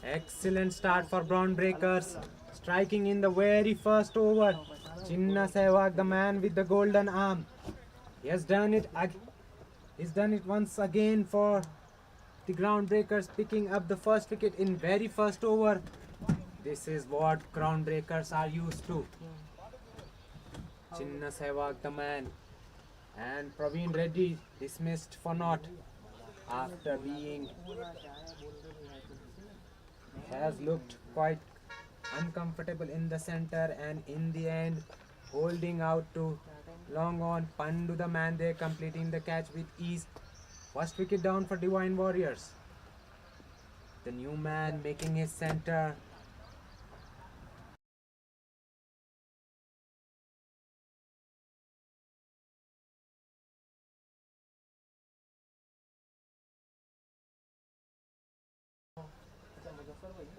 Excellent start for Brown Breakers. Striking in the very first over. Chinna Sehwag, the man with the golden arm. He has done it. He's done it once again for the Groundbreakers, picking up the first wicket in very first over. This is what Groundbreakers are used to. Chinna Sehwag, the man, and Praveen Reddy dismissed for naught after being has looked quite uncomfortable in the center, and in the end holding out to long on. Pandu, the man there, completing the catch with ease. First wicket down for Divine Warriors. The new man making his center.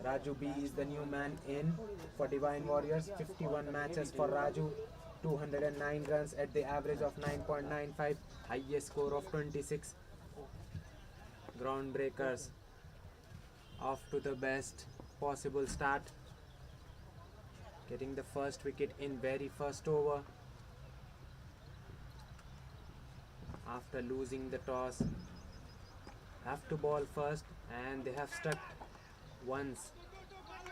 Raju B is the new man in for Divine Warriors. 51 matches for Raju, 209 runs at the average of 9.95, highest score of 26. Groundbreakers off to the best possible start, getting the first wicket in very first over after losing the toss. Have to ball first, and they have struck once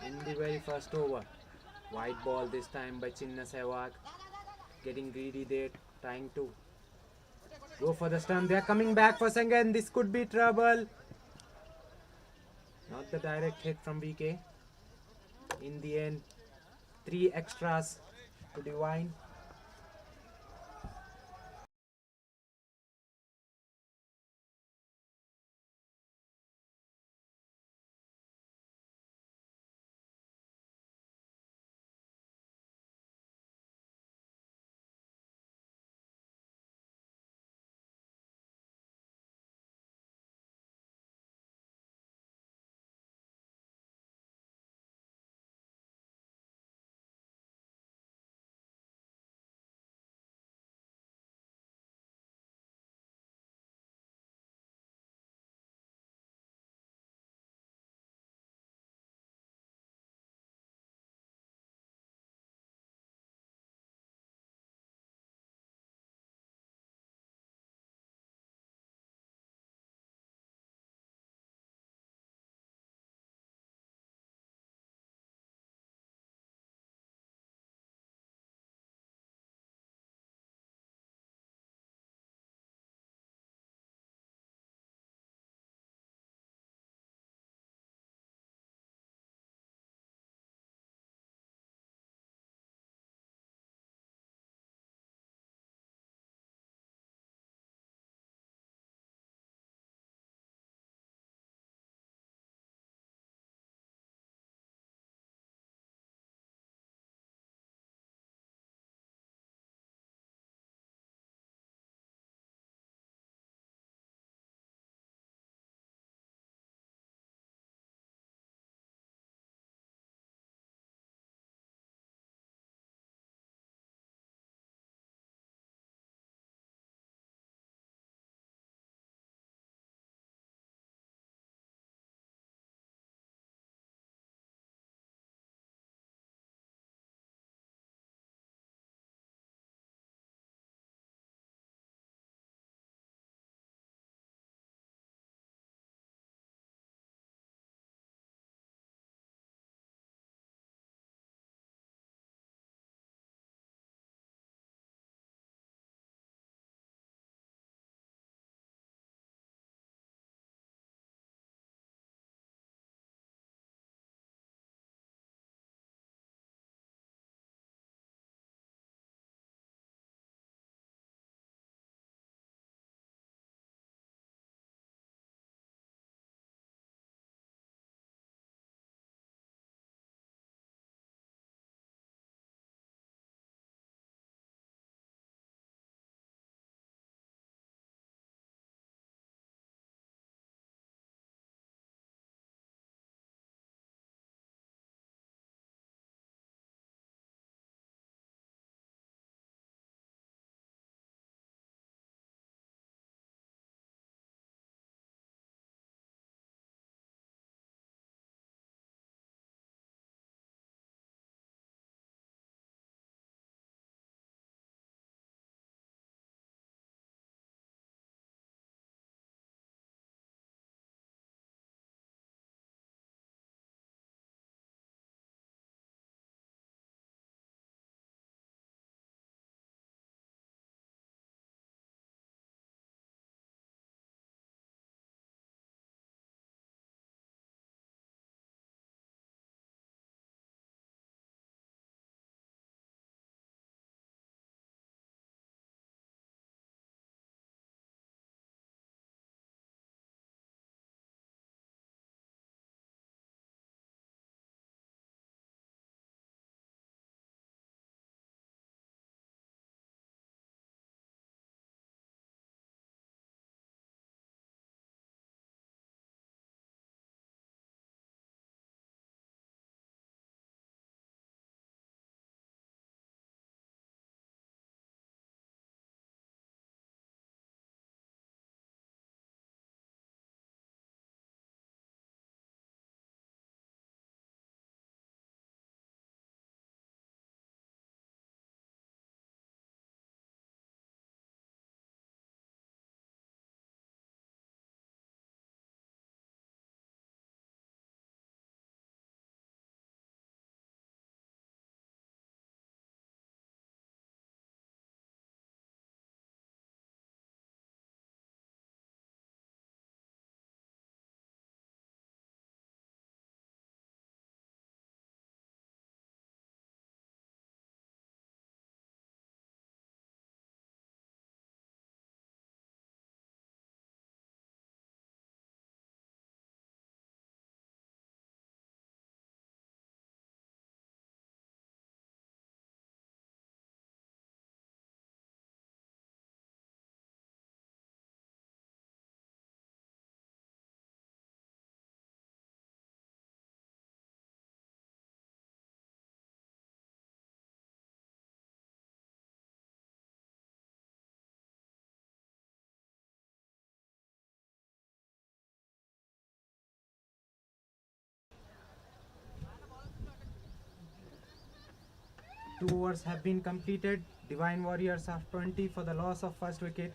in the very first over. White ball this time by Chinna Sehwag, getting greedy there, trying to go for the stump. They are coming back for second. This could be trouble. Not the direct hit from VK. In the end, 3 extras to Divine. 2 overs have been completed. Divine Warriors are 20 for the loss of first wicket.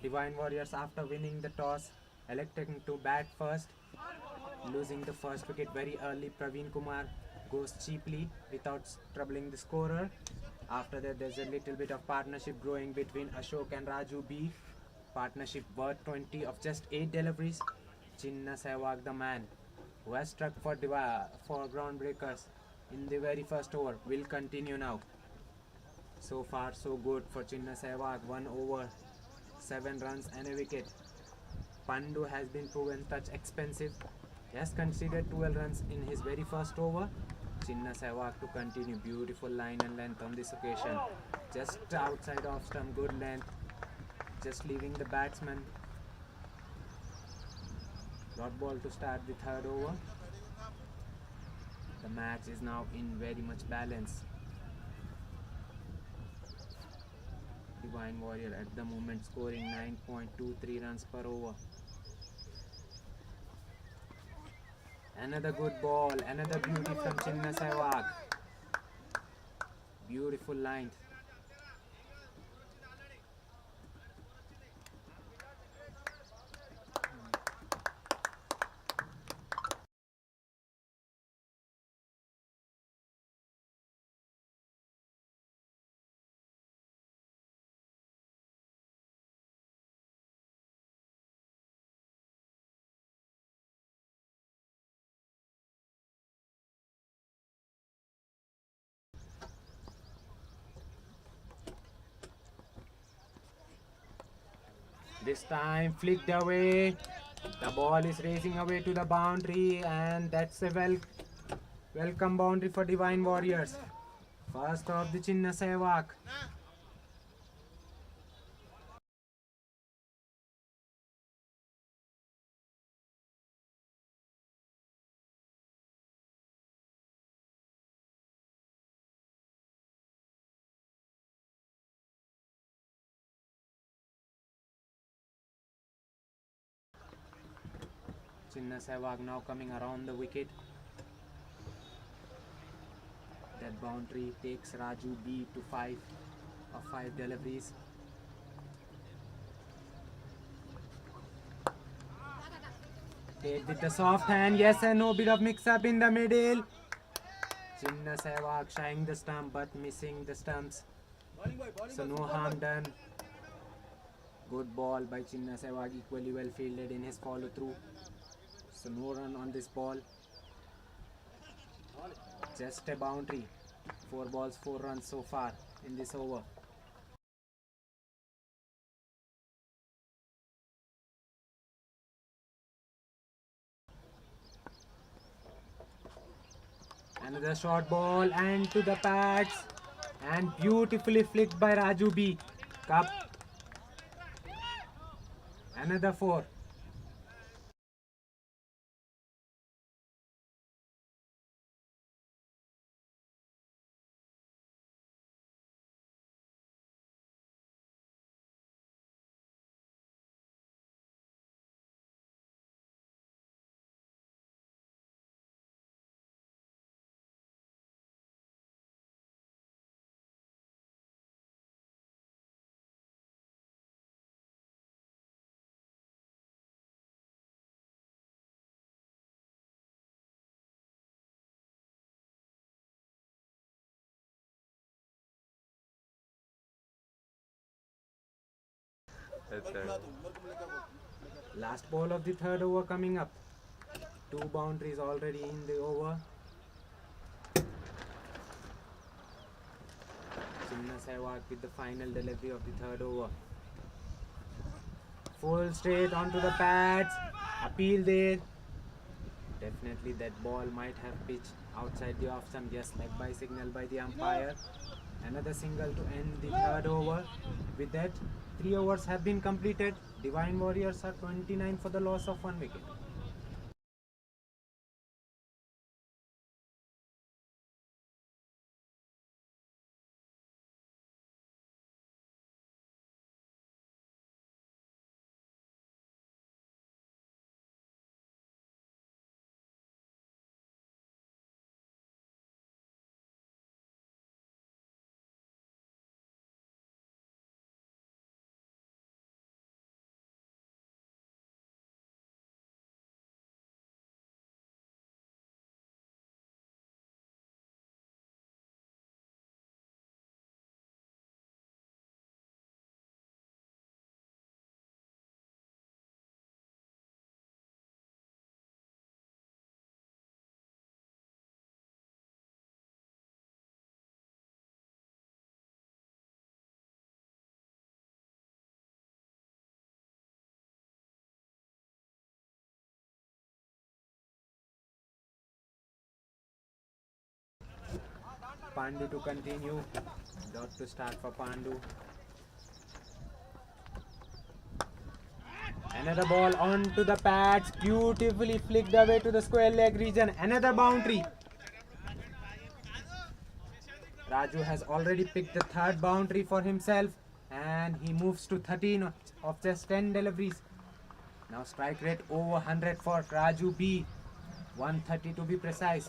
Divine Warriors, after winning the toss, electing to bat first, losing the first wicket very early. Praveen Kumar goes cheaply without troubling the scorer. After that, there's a little bit of partnership growing between Ashok and Raju B. Partnership worth 20 of just 8 deliveries. Chinna Sehwag, the man who has struck for groundbreakers in the very first over, will continue now. So far, so good for Chinna Sehwag. 1 over, 7 runs and a wicket. Pandu has been proven such expensive. He has conceded 12 runs in his very first over. Chinna Sehwag to continue. Beautiful line and length on this occasion. Just outside off stump, good length. Just leaving the batsman. Dot ball to start the third over. The match is now in very much balance. Divine Warrior at the moment scoring 9.23 runs per over. Another good ball, another beauty from Chinna Sehwag. Beautiful line. This time flicked away. The ball is racing away to the boundary, and that's a welcome boundary for Divine Warriors. First of the Chinna Sehwag. Chinna Sehwag now coming around the wicket. That boundary takes Raju B to 5 of 5 deliveries. Played with the soft hand, yes and no, bit of mix up in the middle. Chinna Sehwag shying the stump but missing the stumps. So no harm done. Good ball by Chinna Sehwag, equally well fielded in his follow through. So no run on this ball. Just a boundary. 4 balls, 4 runs so far in this over. Another short ball and to the pads. And beautifully flicked by Raju B. Cup. Another 4. Last ball of the third over coming up. 2 boundaries already in the over. Chinna Sehwag with the final delivery of the third over. Full straight onto the pads. Appeal there. Definitely that ball might have pitched outside the off stump. Yes, leg by signal by the umpire. Another single to end the third over. With that, 3 overs have been completed. Divine Warriors are 29 for the loss of 1 wicket. Pandu to continue. Dot to start for Pandu. Another ball onto the pads, beautifully flicked away to the square leg region. Another boundary. Raju has already picked the third boundary for himself and he moves to 13 of just 10 deliveries. Now strike rate over 100 for Raju B. 130 to be precise.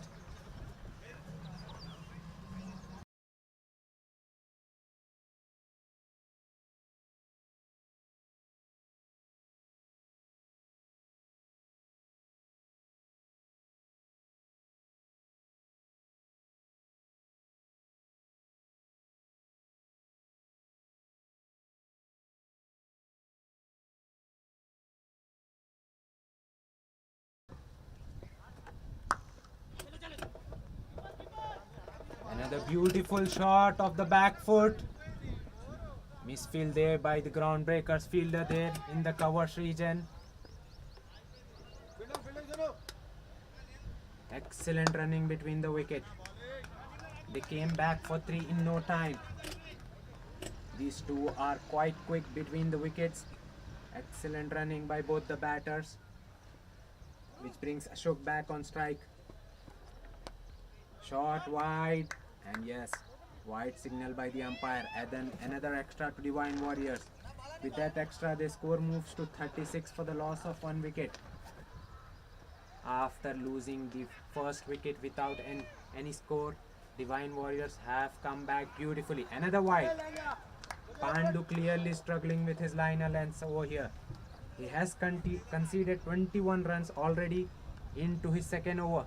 Another beautiful shot of the back foot. Misfield there by the groundbreakers fielder there in the covers region. Excellent running between the wicket. They came back for 3 in no time. These two are quite quick between the wickets. Excellent running by both the batters, which brings Ashok back on strike. Shot wide, and yes, wide signal by the umpire. And then another extra to Divine Warriors. With that extra, their score moves to 36 for the loss of 1 wicket. After losing the first wicket without any score, Divine Warriors have come back beautifully. Another wide. Pandu clearly struggling with his liner lengths over here. He has conceded 21 runs already into his second over.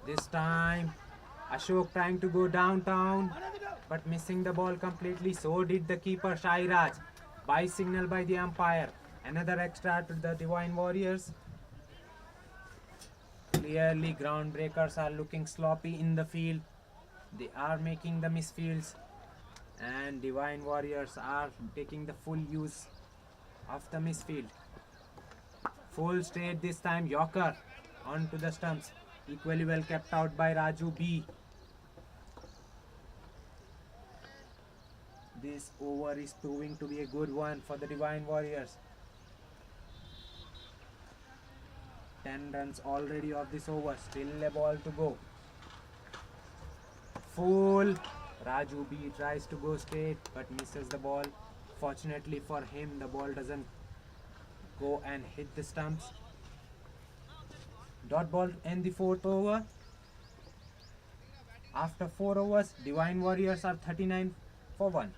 This time, Ashok trying to go downtown, but missing the ball completely. So did the keeper Shairaj. By signal by the umpire. Another extra to the Divine Warriors. Clearly, groundbreakers are looking sloppy in the field. They are making the misfields, and Divine Warriors are taking the full use of the misfield. Full straight this time. Yorker onto the stumps. Equally well kept out by Raju B. This over is proving to be a good one for the Divine Warriors. 10 runs already of this over. Still a ball to go. Full. Raju B tries to go straight but misses the ball. Fortunately for him, the ball doesn't go and hit the stumps. Dot ball to end the 4th over. After 4 overs, Divine Warriors are 39 for 1.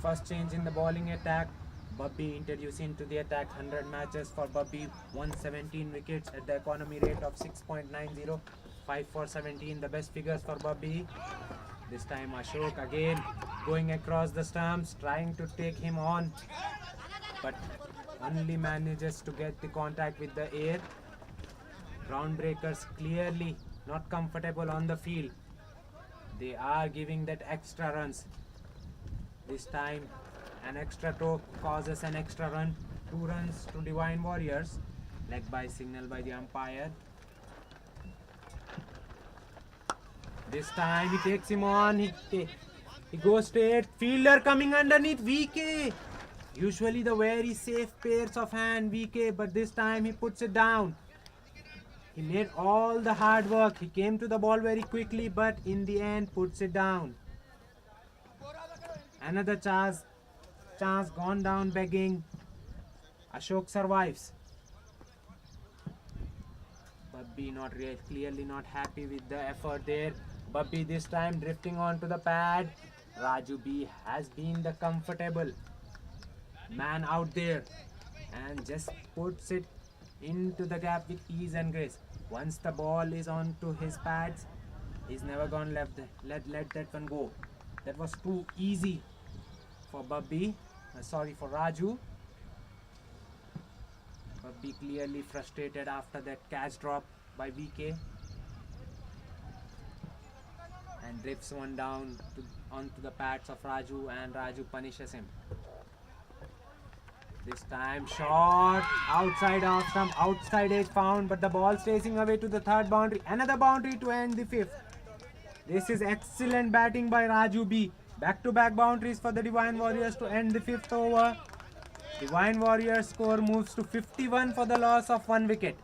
First change in the bowling attack Bubby introduced into the attack. 100 matches for Bubby, 117 wickets at the economy rate of 6.90, 5 for 17. The best figures for Bubby. This time Ashok again going across the stumps, trying to take him on, but only manages to get the contact with the air. Groundbreakers clearly not comfortable on the field. They are giving that extra runs. This time an extra toe causes an extra run. 2 runs to Divine Warriors. Leg by signal by the umpire. This time he takes him on. He goes straight. Fielder coming underneath. VK. Usually the very safe pairs of hand VK, but this time he puts it down. He made all the hard work. He came to the ball very quickly, but in the end puts it down. Another chance gone down begging. Ashok survives. Bubby clearly not happy with the effort there. Bubby this time drifting onto the pad. Raju B has been the comfortable man out there and just puts it into the gap with ease and grace. Once the ball is onto his pads, he's never gonna let that one go. That was too easy for Bubby. For Raju. Bubby clearly frustrated after that catch drop by VK and drifts one down onto the pads of Raju, and Raju punishes him. This time shot outside off stump, outside edge found, but the ball chasing away to the third boundary. Another boundary to end the fifth. This is excellent batting by Raju B. Back-to-back boundaries for the Divine Warriors to end the fifth over. Divine Warriors score moves to 51 for the loss of 1 wicket.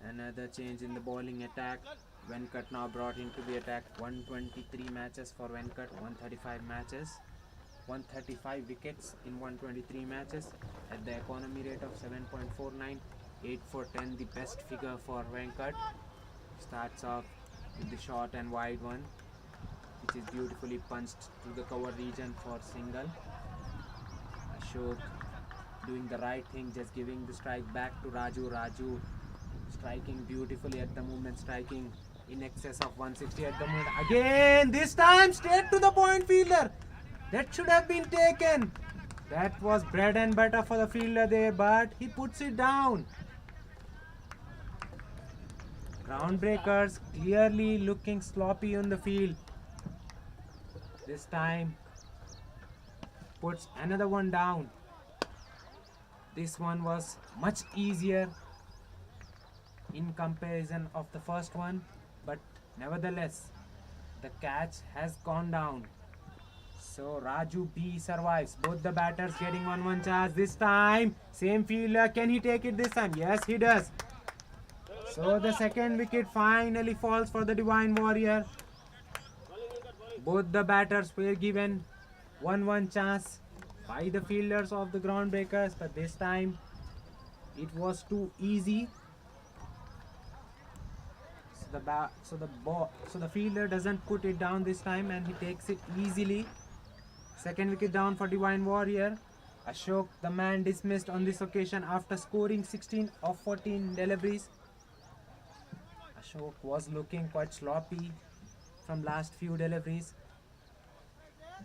Another change in the bowling attack. Venkat now brought into the attack. 123 matches for Venkat, 135 matches. 135 wickets in 123 matches at the economy rate of 7.49. 8 for 10, the best figure for Venkat. Starts off with the short and wide one, which is beautifully punched to the cover region for single. Ashok doing the right thing, just giving the strike back to Raju. Raju striking beautifully at the moment, striking in excess of 160 at the moment. Again, this time straight to the point fielder. That should have been taken. That was bread and butter for the fielder there, but he puts it down. Groundbreakers clearly looking sloppy on the field. This time puts another one down. This one was much easier in comparison of the first one, but nevertheless the catch has gone down. So Raju B survives. Both the batters getting 1-1 chance. This time same fielder, can he take it this time? Yes, he does. So the second wicket finally falls for the Divine Warrior. Both the batters were given 1-1 chance by the fielders of the Groundbreakers, but this time it was too easy. So the fielder doesn't put it down this time and he takes it easily. Second wicket down for Divine Warrior. Ashok, the man dismissed on this occasion after scoring 16 of 14 deliveries. Ashok was looking quite sloppy from last few deliveries.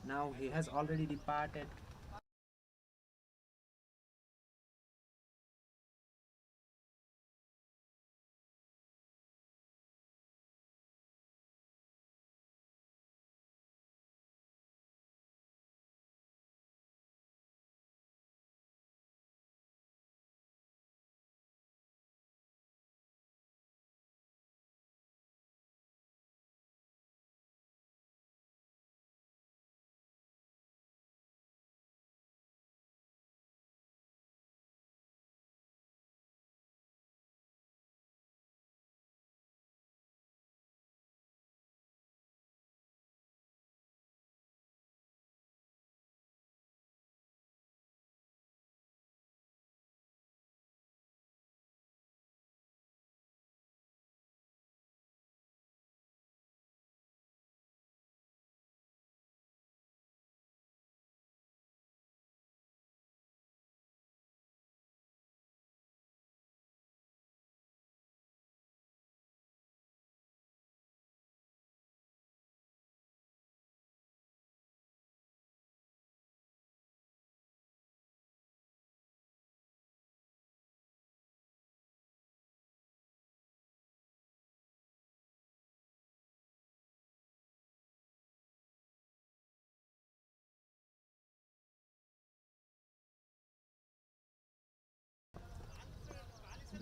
Now he has already departed.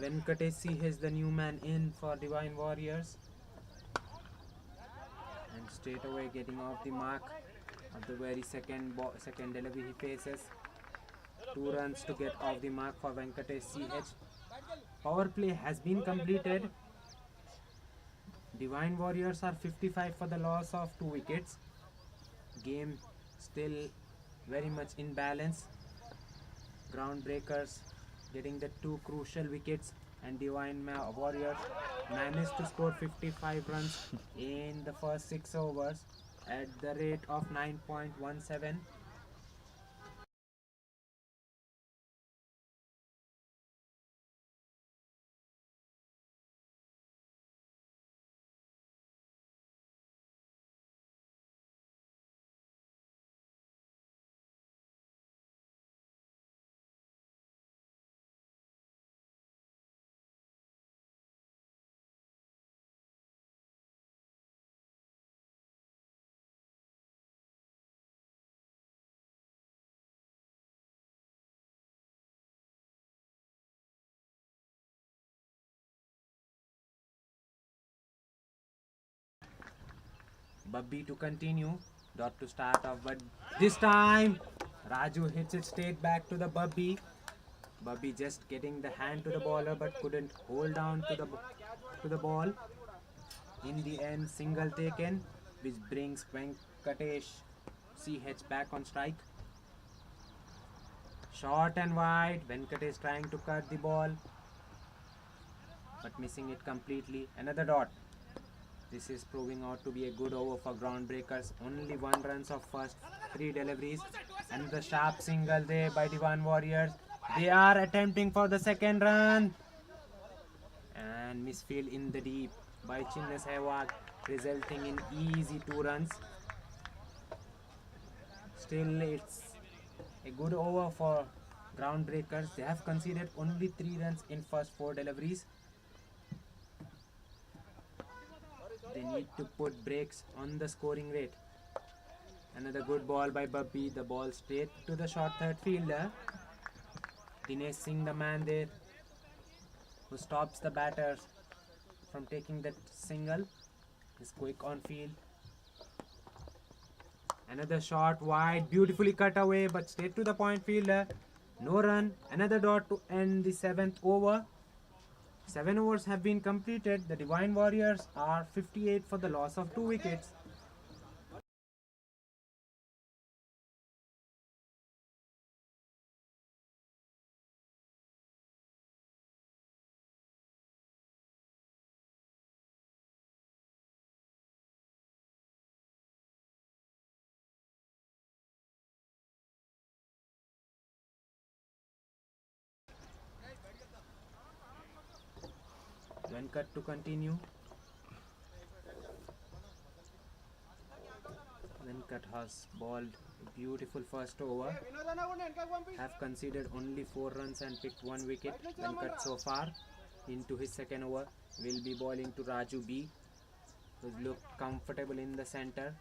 Venkatesh CH, the new man in for Divine Warriors. And straight away getting off the mark of the very second delivery he faces. 2 runs to get off the mark for Venkatesh CH. Power play has been completed. Divine Warriors are 55 for the loss of 2 wickets. Game still very much in balance. Groundbreakers getting the 2 crucial wickets, and Divine Warriors managed to score 55 runs in the first 6 overs at the rate of 9.17. Bubby to continue. Dot to start off, but this time Raju hits it straight back to the Bubby. Bubby just getting the hand to the bowler but couldn't hold down to the ball. In the end, single taken, which brings Venkatesh CH back on strike. Short and wide. Venkatesh trying to cut the ball, but missing it completely. Another dot. This is proving out to be a good over for Groundbreakers. Only 1 runs of first 3 deliveries. And the sharp single there by Divine Warriors. They are attempting for the second run. And misfield in the deep by Chinna Sehwag, resulting in easy 2 runs. Still, it's a good over for Groundbreakers. They have conceded only 3 runs in first 4 deliveries. They need to put brakes on the scoring rate. Another good ball by Bubby. The ball straight to the short third fielder. Dinesh Singh, the man there, who stops the batters from taking that single. Is quick on field. Another shot wide, beautifully cut away, but straight to the point fielder. No run. Another dot to end the 7th over. 7 overs have been completed. The Divine Warriors are 58 for the loss of 2 wickets. Venkat to continue. Venkat has bowled a beautiful first over. Have conceded only 4 runs and picked 1 wicket. Venkat so far into his second over will be bowling to Raju B, who's looked comfortable in the center.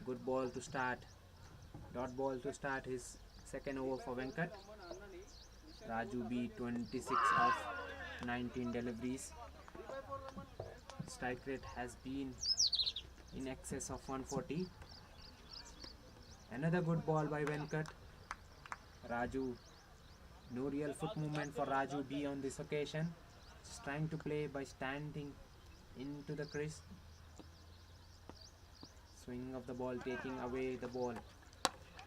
Good ball to start. Dot ball to start his second over for Venkat. Raju B, 26 of 19 deliveries. Strike rate has been in excess of 140. Another good ball by Venkat. Raju, no real foot movement for Raju B on this occasion. Just trying to play by standing into the crease. Swing of the ball taking away the ball.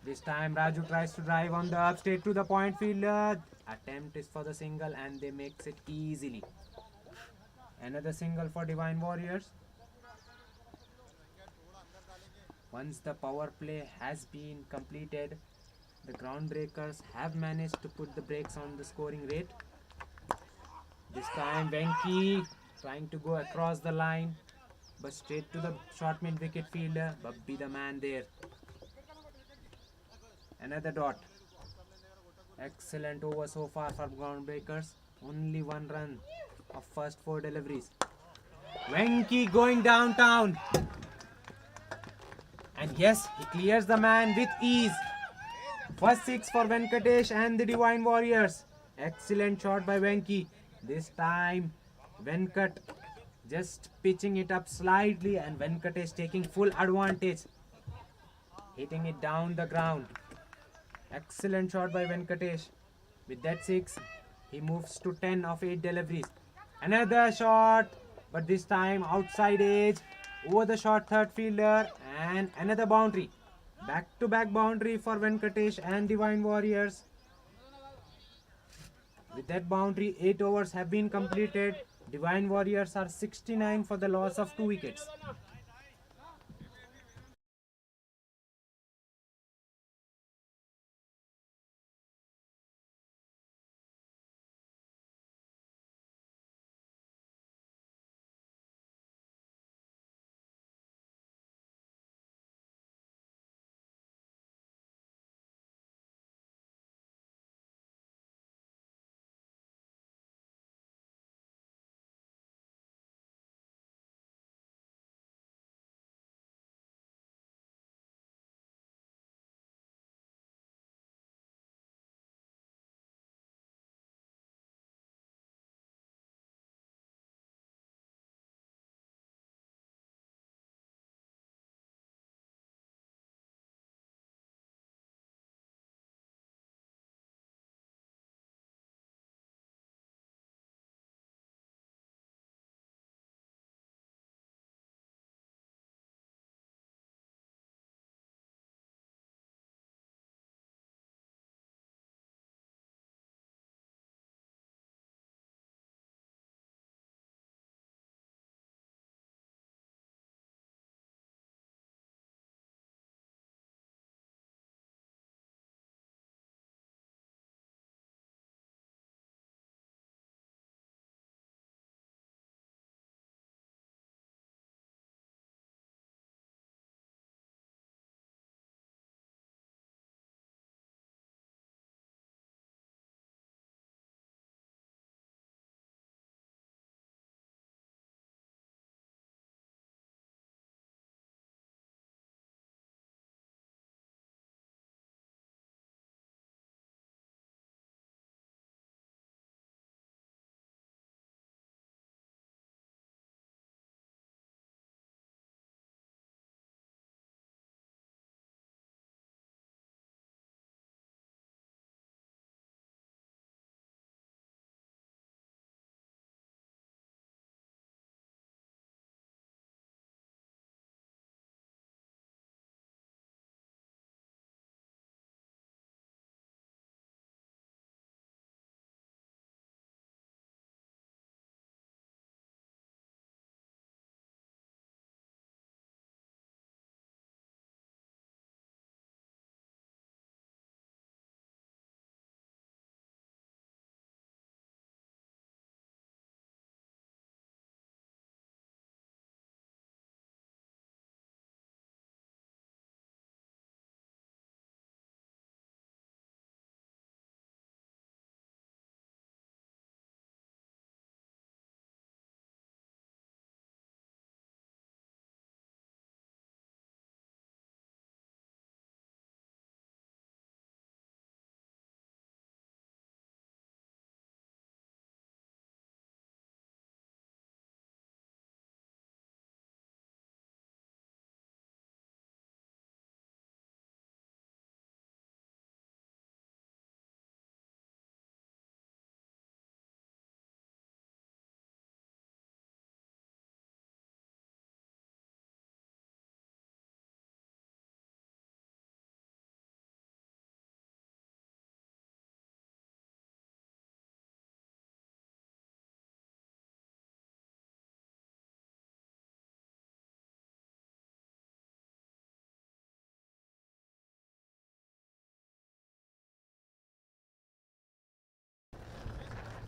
This time Raju tries to drive on the up straight to the point fielder. Attempt is for the single and they makes it easily. Another single for Divine Warriors. Once the power play has been completed, the Groundbreakers have managed to put the brakes on the scoring rate. This time Venki trying to go across the line, but straight to the short mid wicket fielder. Bubby the man there. Another dot. Excellent over so far for Groundbreakers. Only 1 run of first 4 deliveries. Venki going downtown. And yes, he clears the man with ease. First 6 for Venkatesh and the Divine Warriors. Excellent shot by Venki. This time Venkat just pitching it up slightly, and Venkat is taking full advantage, hitting it down the ground. Excellent shot by Venkatesh. With that 6, he moves to 10 of 8 deliveries. Another shot, but this time outside edge, over the short third fielder, and another boundary. Back to back boundary for Venkatesh and Divine Warriors. With that boundary, 8 overs have been completed. Divine Warriors are 69 for the loss of 2 wickets.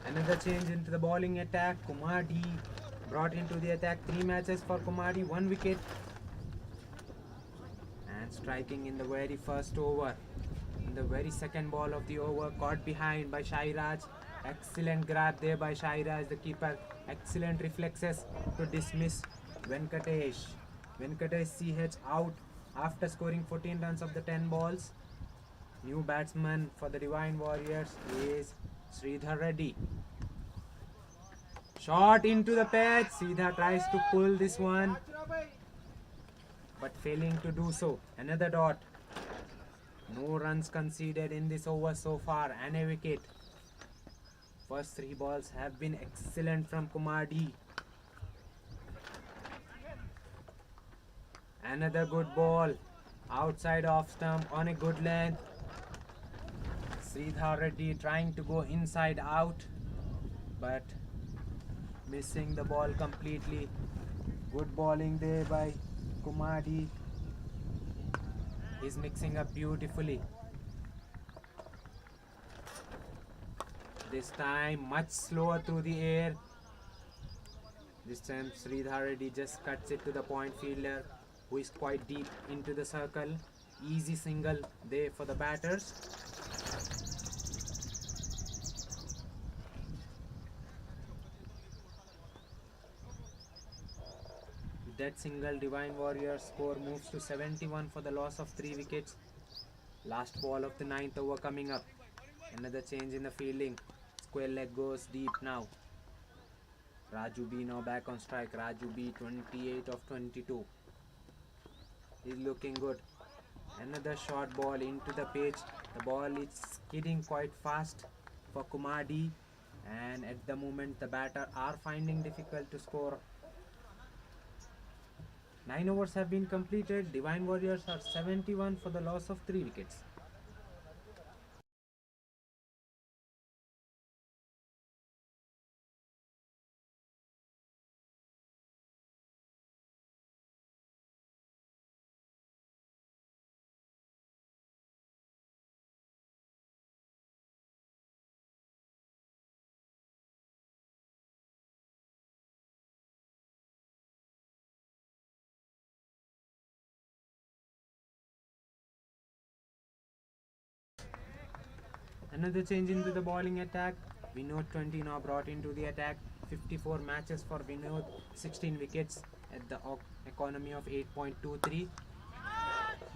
Another change into the bowling attack. Kumadi brought into the attack. 3 matches for Kumadi, 1 wicket. And striking in the very first over. In the very second ball of the over, caught behind by Shairaj. Excellent grab there by Shairaj, the keeper. Excellent reflexes to dismiss Venkatesh. Venkatesh CH out after scoring 14 runs of the 10 balls. New batsman for the Divine Warriors is Sridhar Reddy. Shot into the pitch. Seedha tries to pull this one, but failing to do so. Another dot. No runs conceded in this over so far, and a wicket. First three balls have been excellent from Kumar D. Another good ball. Outside off stump on a good length. Sridhar Reddy trying to go inside out, but missing the ball completely. Good bowling there by Kumar D. He's mixing up beautifully. This time much slower through the air. This time Sridhar Reddy just cuts it to the point fielder, who is quite deep into the circle. Easy single there for the batters. With that single, Divine Warriors score moves to 71 for the loss of 3 wickets. Last ball of the 9th over coming up. Another change in the fielding. Square leg goes deep now. Raju B now back on strike. Raju B 28 of 22. He's looking good. Another short ball into the pitch. The ball is skidding quite fast for Kumar D, and at the moment the batter are finding difficult to score. 9 overs have been completed. Divine Warriors are 71 for the loss of 3 wickets. Another change into the bowling attack. Vinod 20 now brought into the attack. 54 matches for Vinod, 16 wickets at the economy of 8.23.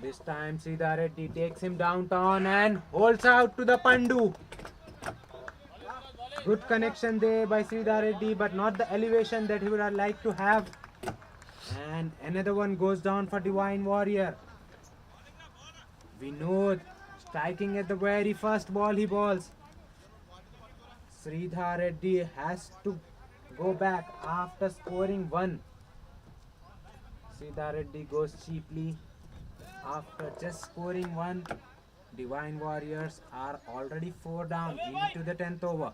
This time Sridhar Reddy takes him downtown and holds out to the Pandu. Good connection there by Sridhar Reddy, but not the elevation that he would have liked to have. And another one goes down for Divine Warrior. Vinod striking at the very first ball he bowls. Sridhar Reddy has to go back after scoring 1. Sridhar Reddy goes cheaply after just scoring 1. Divine Warriors are already 4 down into the 10th over.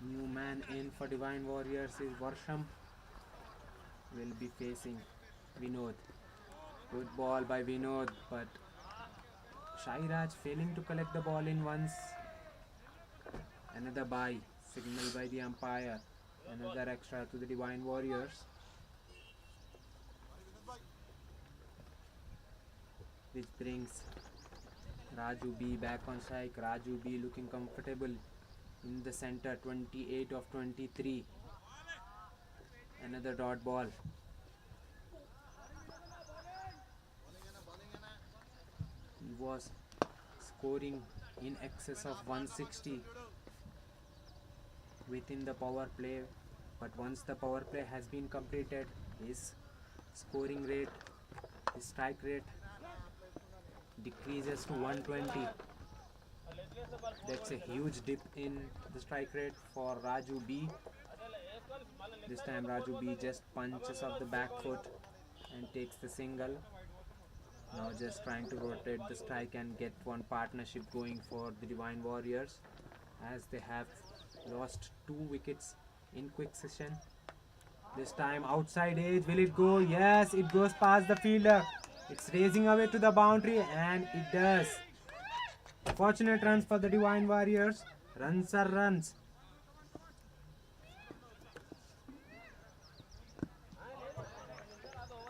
New man in for Divine Warriors is Varsham. Will be facing Vinod. Good ball by Vinod, but Shairaj failing to collect the ball in once. Another bye, signal by the umpire. Another extra to the Divine Warriors, which brings Raju B back on strike. Raju B looking comfortable in the center, 28 of 23. Another dot ball. He was scoring in excess of 160 within the power play, but once the power play has been completed, his scoring rate, his strike rate decreases to 120. That's a huge dip in the strike rate for Raju B. This time Raju B just punches off the back foot and takes the single. Now just trying to rotate the strike and get one partnership going for the Divine Warriors, as they have lost 2 wickets in quick session. This time outside edge, will it go? Yes, it goes past the fielder. It's racing away to the boundary and it does. Fortunate runs for the Divine Warriors. Runs are runs.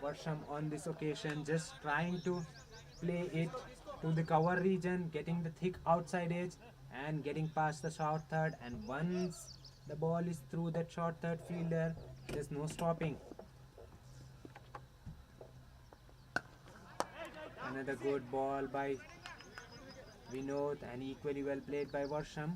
Varsham on this occasion just trying to play it to the cover region, getting the thick outside edge and getting past the short third, and once the ball is through that short third fielder, there's no stopping. Another good ball by Vinod and equally well played by Varsham.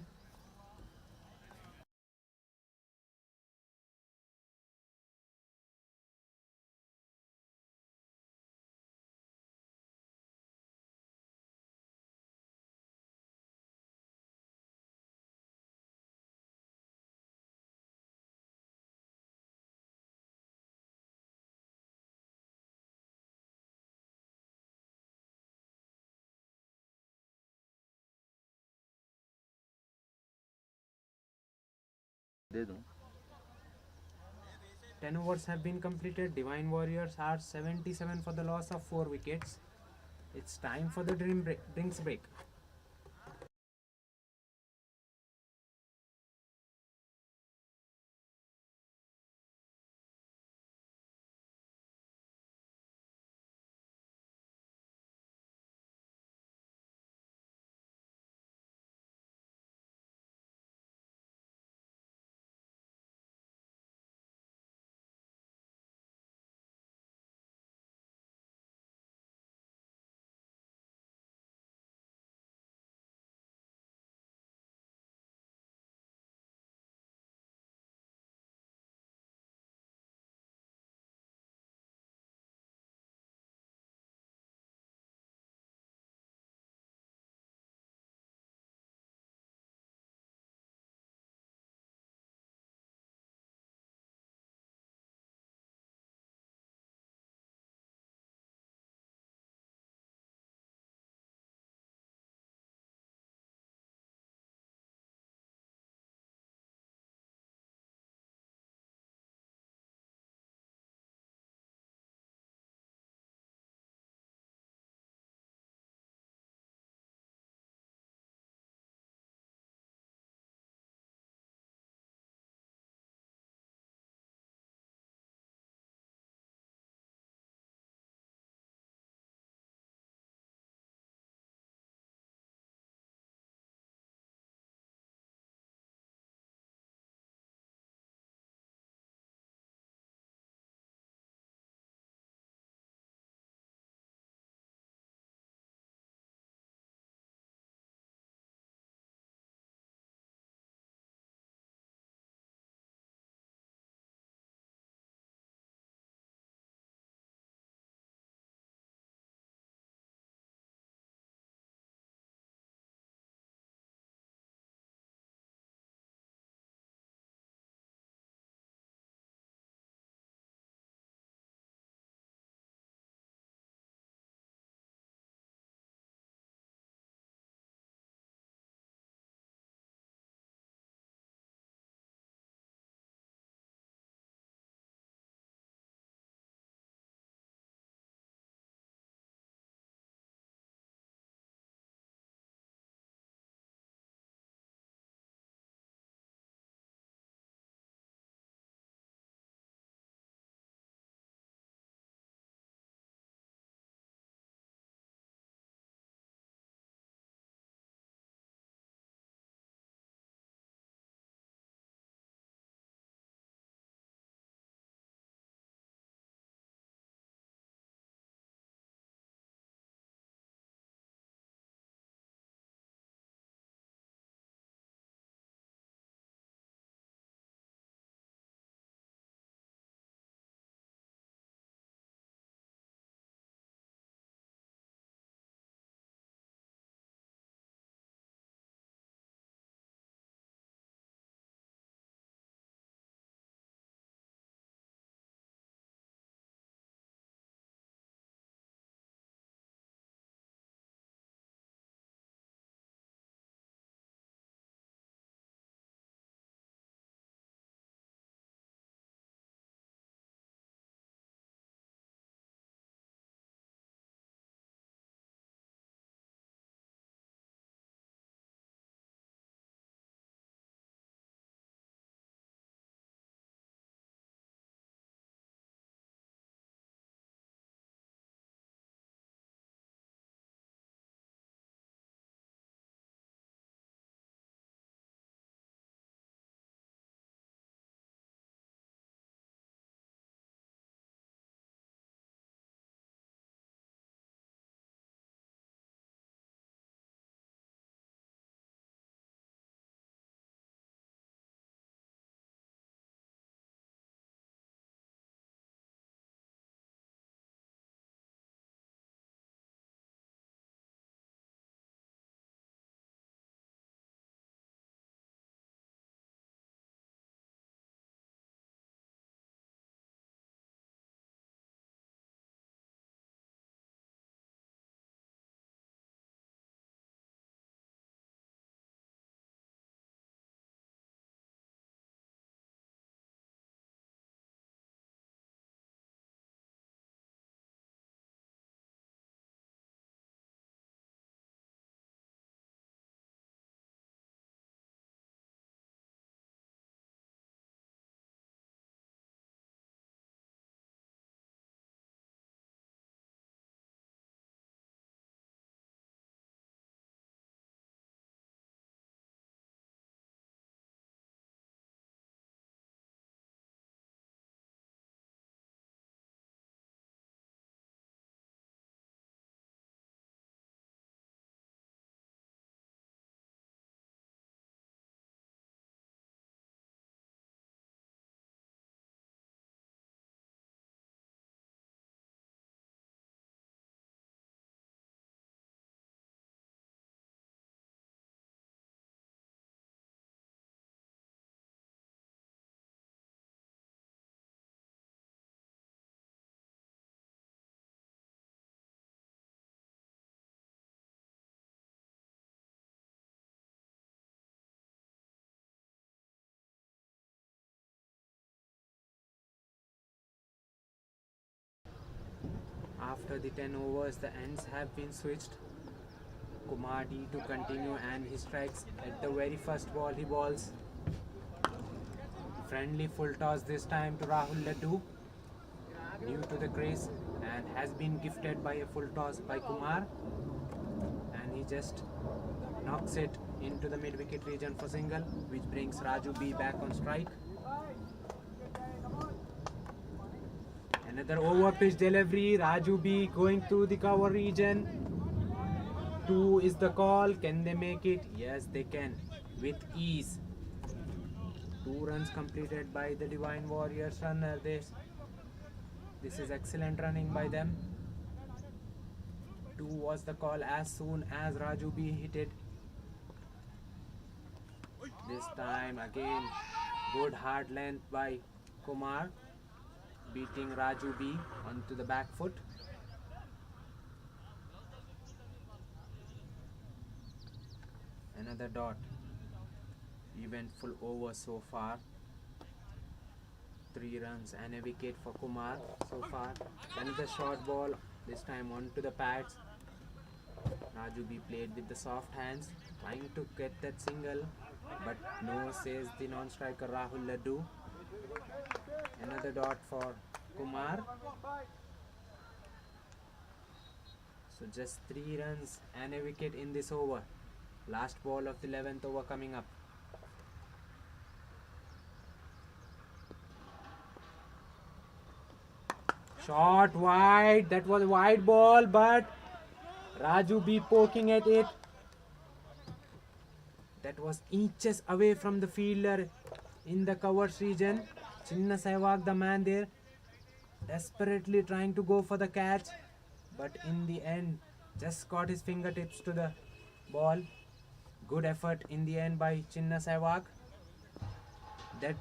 दे दूं 10 overs have been completed. Divine Warriors are 77 for the loss of 4 wickets. It's time for the drinks break. After the 10 overs, the ends have been switched. Kumar D to continue, and he strikes at the very first ball he balls. Friendly full toss this time to Rahul Laddu, new to the crease, and has been gifted by a full toss by Kumar, and he just knocks it into the mid-wicket region for single, which brings Raju B back on strike. Another over pitch delivery, Raju B going through the cover region. 2 is the call. Can they make it? Yes, they can, with ease. 2 runs completed by the Divine Warriors runner. This is excellent running by them. 2 was the call as soon as Raju B hit it. This time again, good hard length by Kumar, beating Raju B onto the back foot. Another dot. Eventful over so far. 3 runs and a wicket for Kumar so far. Another short ball, this time onto the pads. Raju B played with the soft hands, trying to get that single, but no, says the non-striker Rahul Laddu. Another dot for Kumar. So just 3 runs and a wicket in this over. Last ball of the 11th over coming up. Shot wide. That was a wide ball, but Raju B poking at it. That was inches away from the fielder in the covers region. Chinna Sehwag, the man there, desperately trying to go for the catch, but in the end just got his fingertips to the ball. Good effort in the end by Chinna Sehwag. That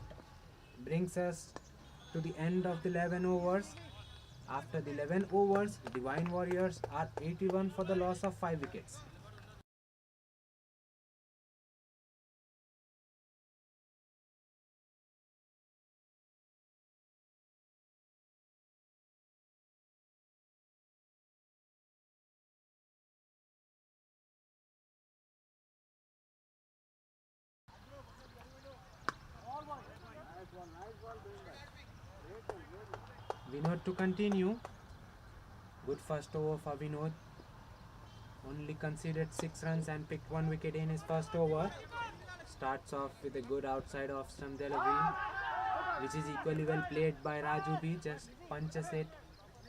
brings us to the end of the 11 overs. After the 11 overs, Divine Warriors are 81 for the loss of 5 wickets. Vinod to continue. Good first over for Vinod. Only conceded 6 runs and picked 1 wicket in his first over. Starts off with a good outside off stump delivery, which is equally well played by Raju B. Just punches it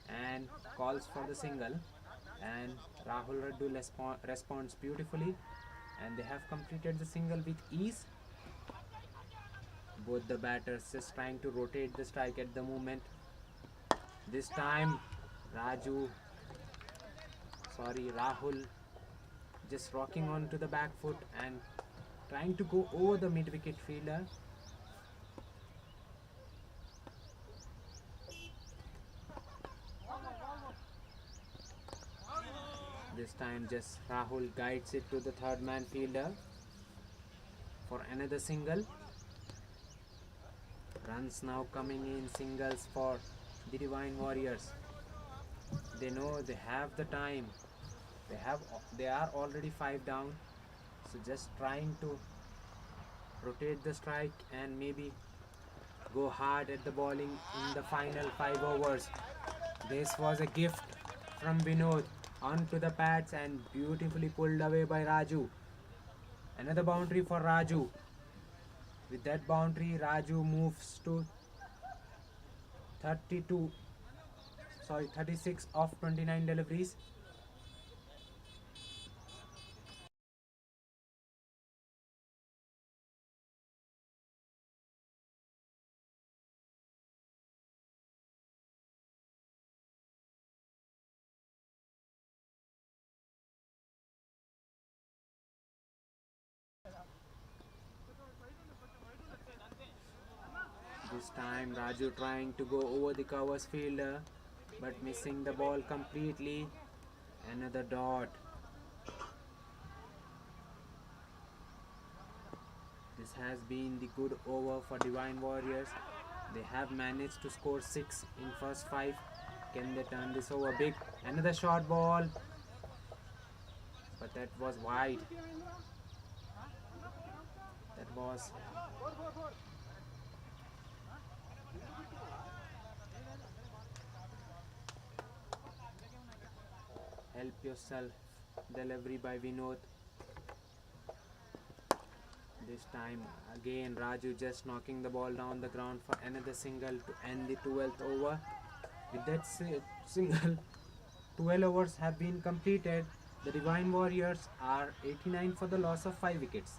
and calls for the single. And Rahul Raddu responds beautifully, and they have completed the single with ease. Both the batters just trying to rotate the strike at the moment. This time Rahul just rocking onto the back foot and trying to go over the mid-wicket fielder. This time just Rahul guides it to the third man fielder for another single. Runs now coming in singles for the Divine Warriors. They know they have the time. They are already 5 down. So just trying to rotate the strike and maybe go hard at the bowling in the final 5 overs. This was a gift from Vinod onto the pads and beautifully pulled away by Raju. Another boundary for Raju. With that boundary, Raju moves to 36 of 29 deliveries. This time Raju trying to go over the covers fielder, but missing the ball completely. Another dot. This has been the good over for Divine Warriors. They have managed to score 6 in first 5, Can they turn this over big? Another short ball, but that was wide. That was help yourself. Delivery by Vinod. This time again Raju just knocking the ball down the ground for another single to end the 12th over. With that single, 12 overs have been completed. The Divine Warriors are 89 for the loss of 5 wickets.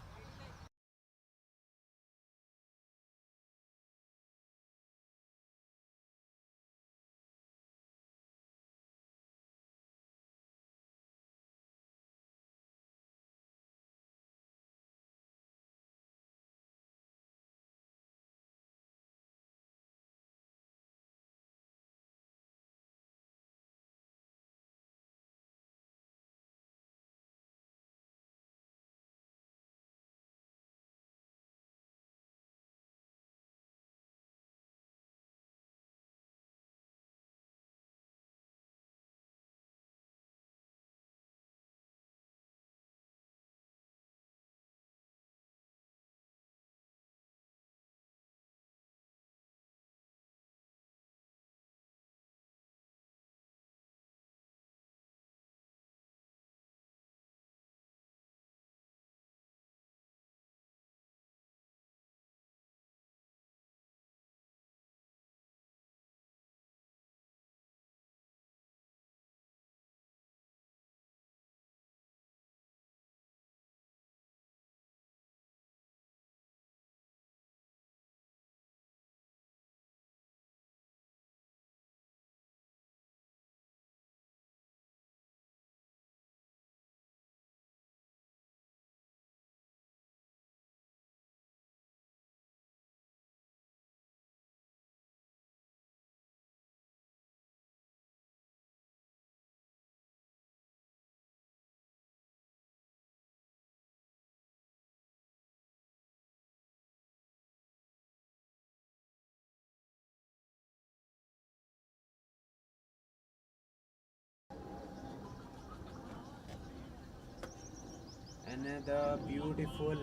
Another beautiful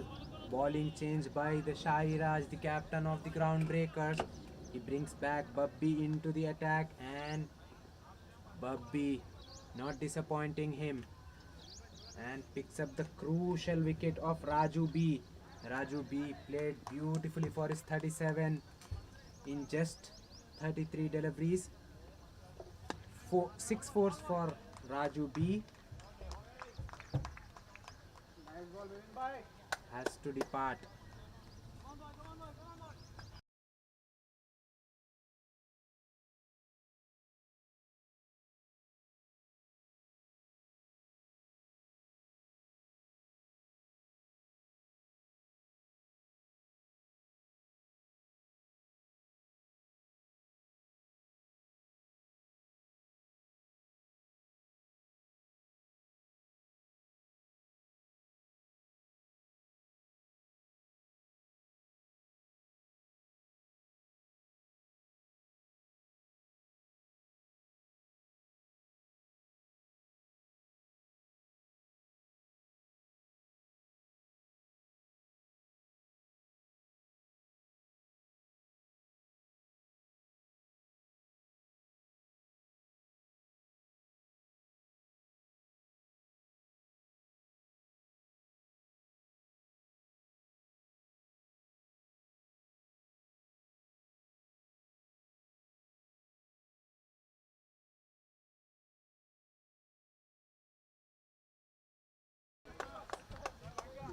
bowling change by the Shahri Raj, the captain of the Groundbreakers. He brings back Bubby into the attack, and Bubby not disappointing him and picks up the crucial wicket of Raju B. Raju B played beautifully for his 37 in just 33 deliveries. 6 fours for Raju B. Has to depart.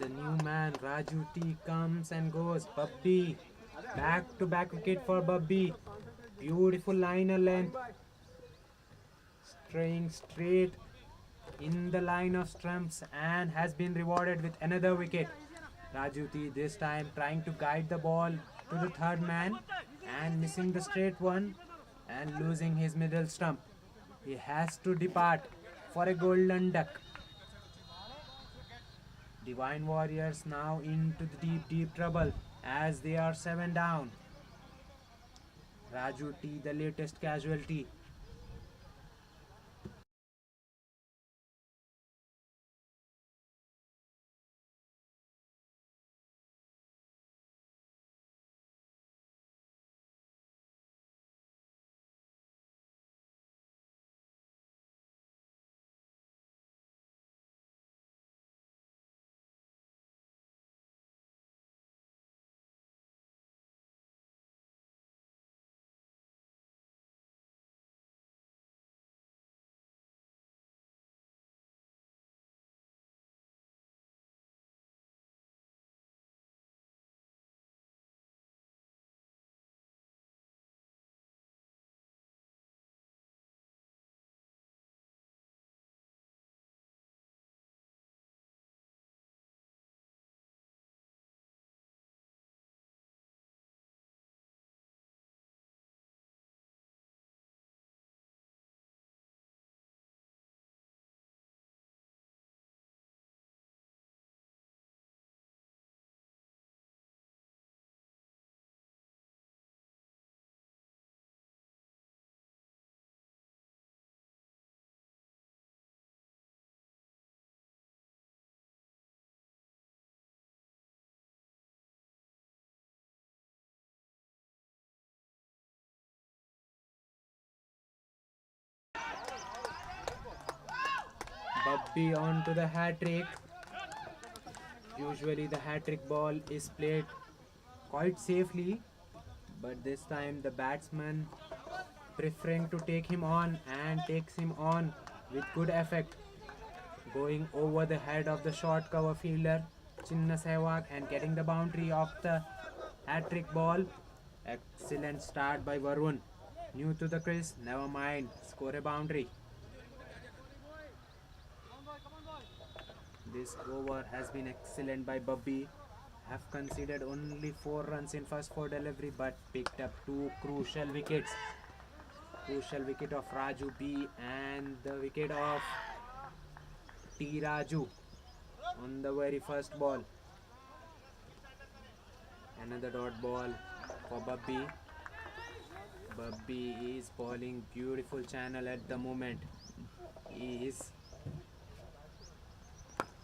The new man Raju T comes and goes. Bubby. Back to back wicket for Bubby. Beautiful liner length. Straying straight in the line of stumps and has been rewarded with another wicket. Raju T this time trying to guide the ball to the third man and missing the straight one and losing his middle stump. He has to depart for a golden duck. Divine Warriors now into the deep trouble as they are 7 down. Raju T, the latest casualty. Babbi on to the hat-trick. Usually the hat-trick ball is played quite safely, but this time the batsman preferring to take him on and takes him on with good effect, going over the head of the short cover fielder Chinna Sehwag and getting the boundary of the hat-trick ball. Excellent start by Varun. New to the crease, never mind, score a boundary. This over has been excellent by Babbi. Have conceded only 4 runs in first 4 delivery but picked up 2 crucial wickets. Crucial wicket of Raju B and the wicket of T Raju on the very first ball. Another dot ball for Babbi. Babbi is bowling beautiful channel at the moment. He is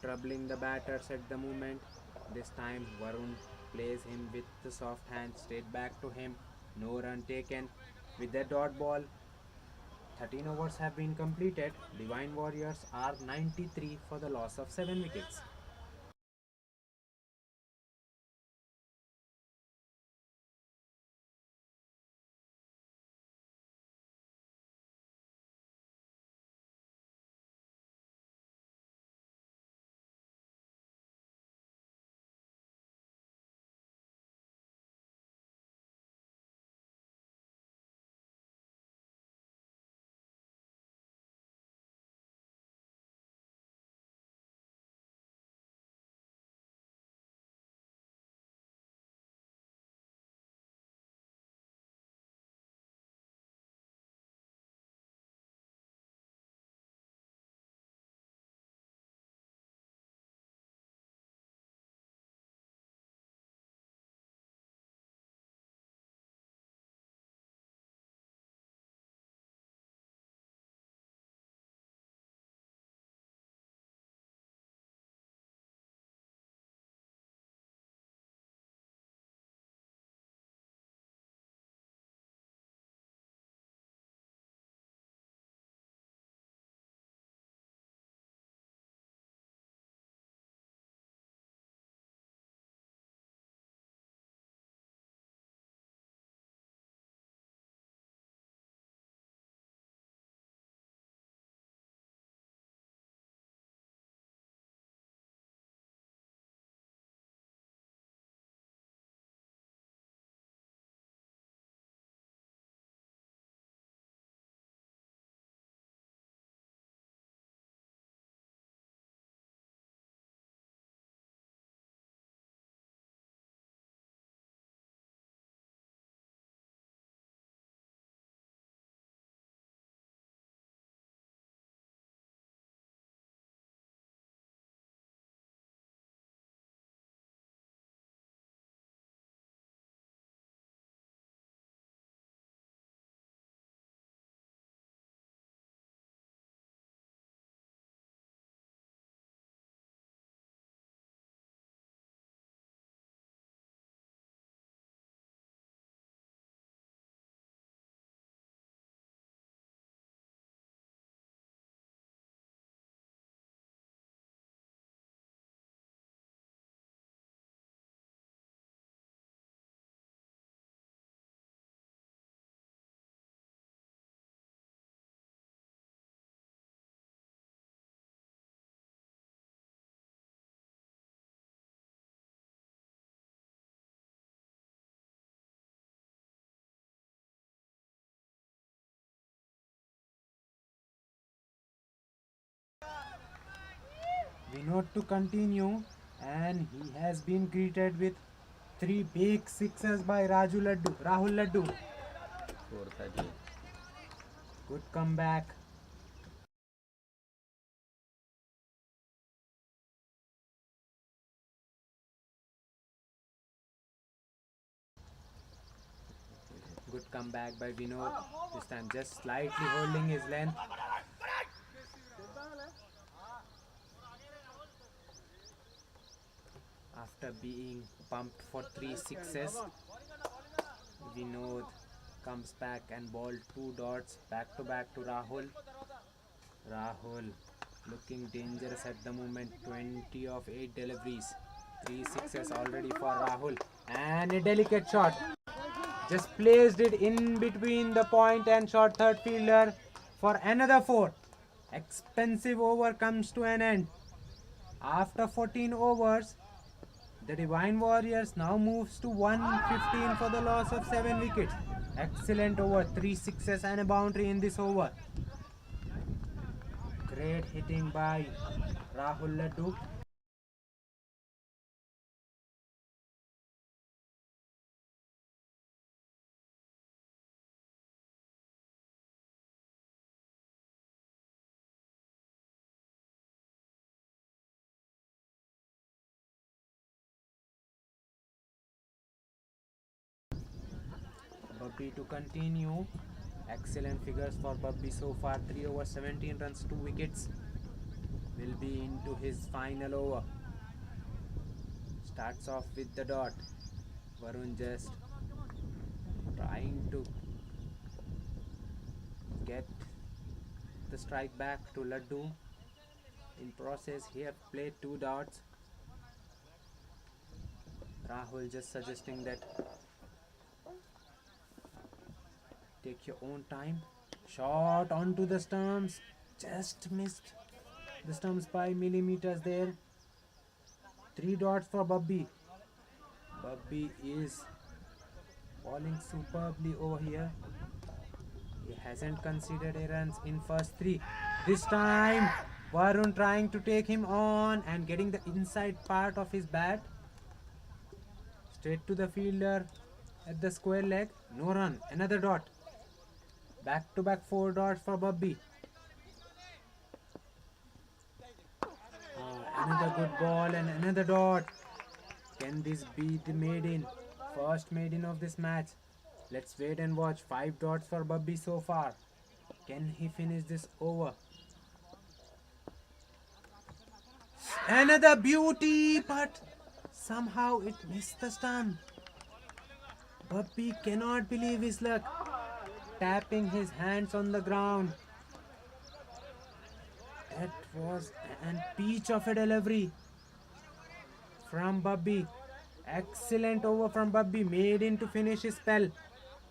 troubling the batters at the moment. This time Varun plays him with the soft hand straight back to him. No run taken. With the dot ball, 13 overs have been completed. Divine Warriors are 93 for the loss of 7 wickets. Vinod to continue, and he has been greeted with 3 big sixes by Rahul Laddu. 430. Good comeback. Good comeback by Vinod. This time just slightly holding his length. After being pumped for 3 sixes, Vinod comes back and bowled 2 dots back to back to Rahul. Rahul Looking dangerous at the moment. 20 of 8 deliveries. 3 sixes already for Rahul. And a delicate shot. Just placed it in between the point and short third fielder for another 4. Expensive over comes to an end. After 14 overs, the Divine Warriors now moves to 115 for the loss of 7 wickets. Excellent over. 3 sixes and a boundary in this over. Great hitting by Rahul Laddu. Bubby to continue. Excellent figures for Bubby so far. 3 over 17 runs, 2 wickets. Will be into his final over. Starts off with the dot. Varun just trying to get the strike back to Laddu. In process, he have played 2 dots. Rahul just suggesting that take your own time. Shot onto the stumps. Just missed the stumps by millimeters there. 3 dots for Bubby. Bubby is bowling superbly over here. He hasn't conceded a runs in first 3. This time Varun trying to take him on and getting the inside part of his bat. Straight to the fielder at the square leg. No run. Another dot. Back to back 4 dots for Bubby. Another good ball and another dot. Can this be the maiden? First maiden of this match. Let's wait and watch. 5 dots for Bubby so far. Can he finish this over? Another beauty, but somehow it missed the stump. Bubby cannot believe his luck. Tapping his hands on the ground. That was an peach of a delivery from Bubby. Excellent over from Bubby. Made in to finish his spell.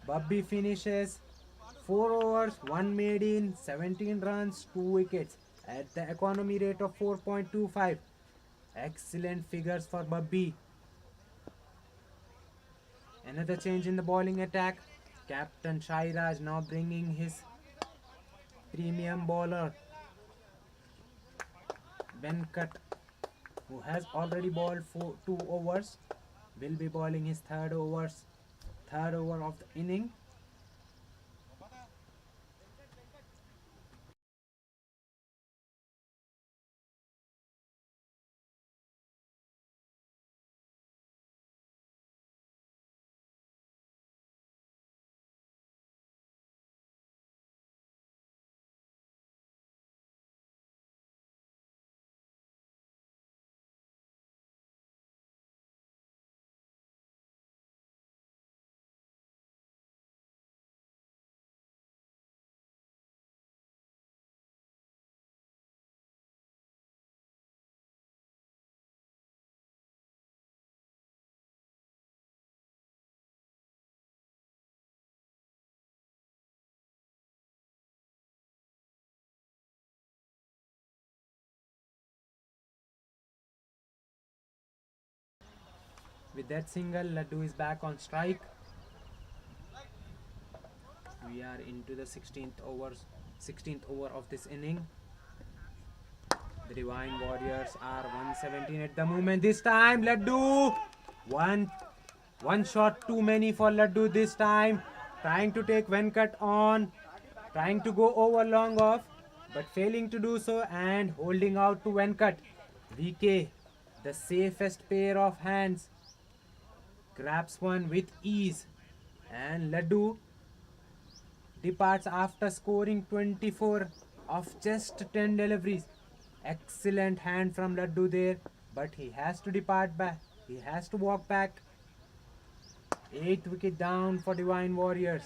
Bubby finishes 4 overs, 1 made in, 17 runs, 2 wickets at the economy rate of 4.25. Excellent figures for Bubby. Another change in the bowling attack. Captain Shairaj now bringing his premium bowler Venkat, who has already bowled 2 overs, will be bowling his third over of the inning. With that single, Laddu is back on strike. We are into the 16th over of this inning. The Divine Warriors are 117 at the moment. This time, Laddu. One shot too many for Laddu this time. Trying to take Venkat on. Trying to go over long off. But failing to do so and holding out to Venkat. VK, the safest pair of hands, grabs one with ease. And Laddu departs after scoring 24 of just 10 deliveries. Excellent hand from Laddu there, but he has to depart back. He has to walk back. 8th wicket down for Divine Warriors.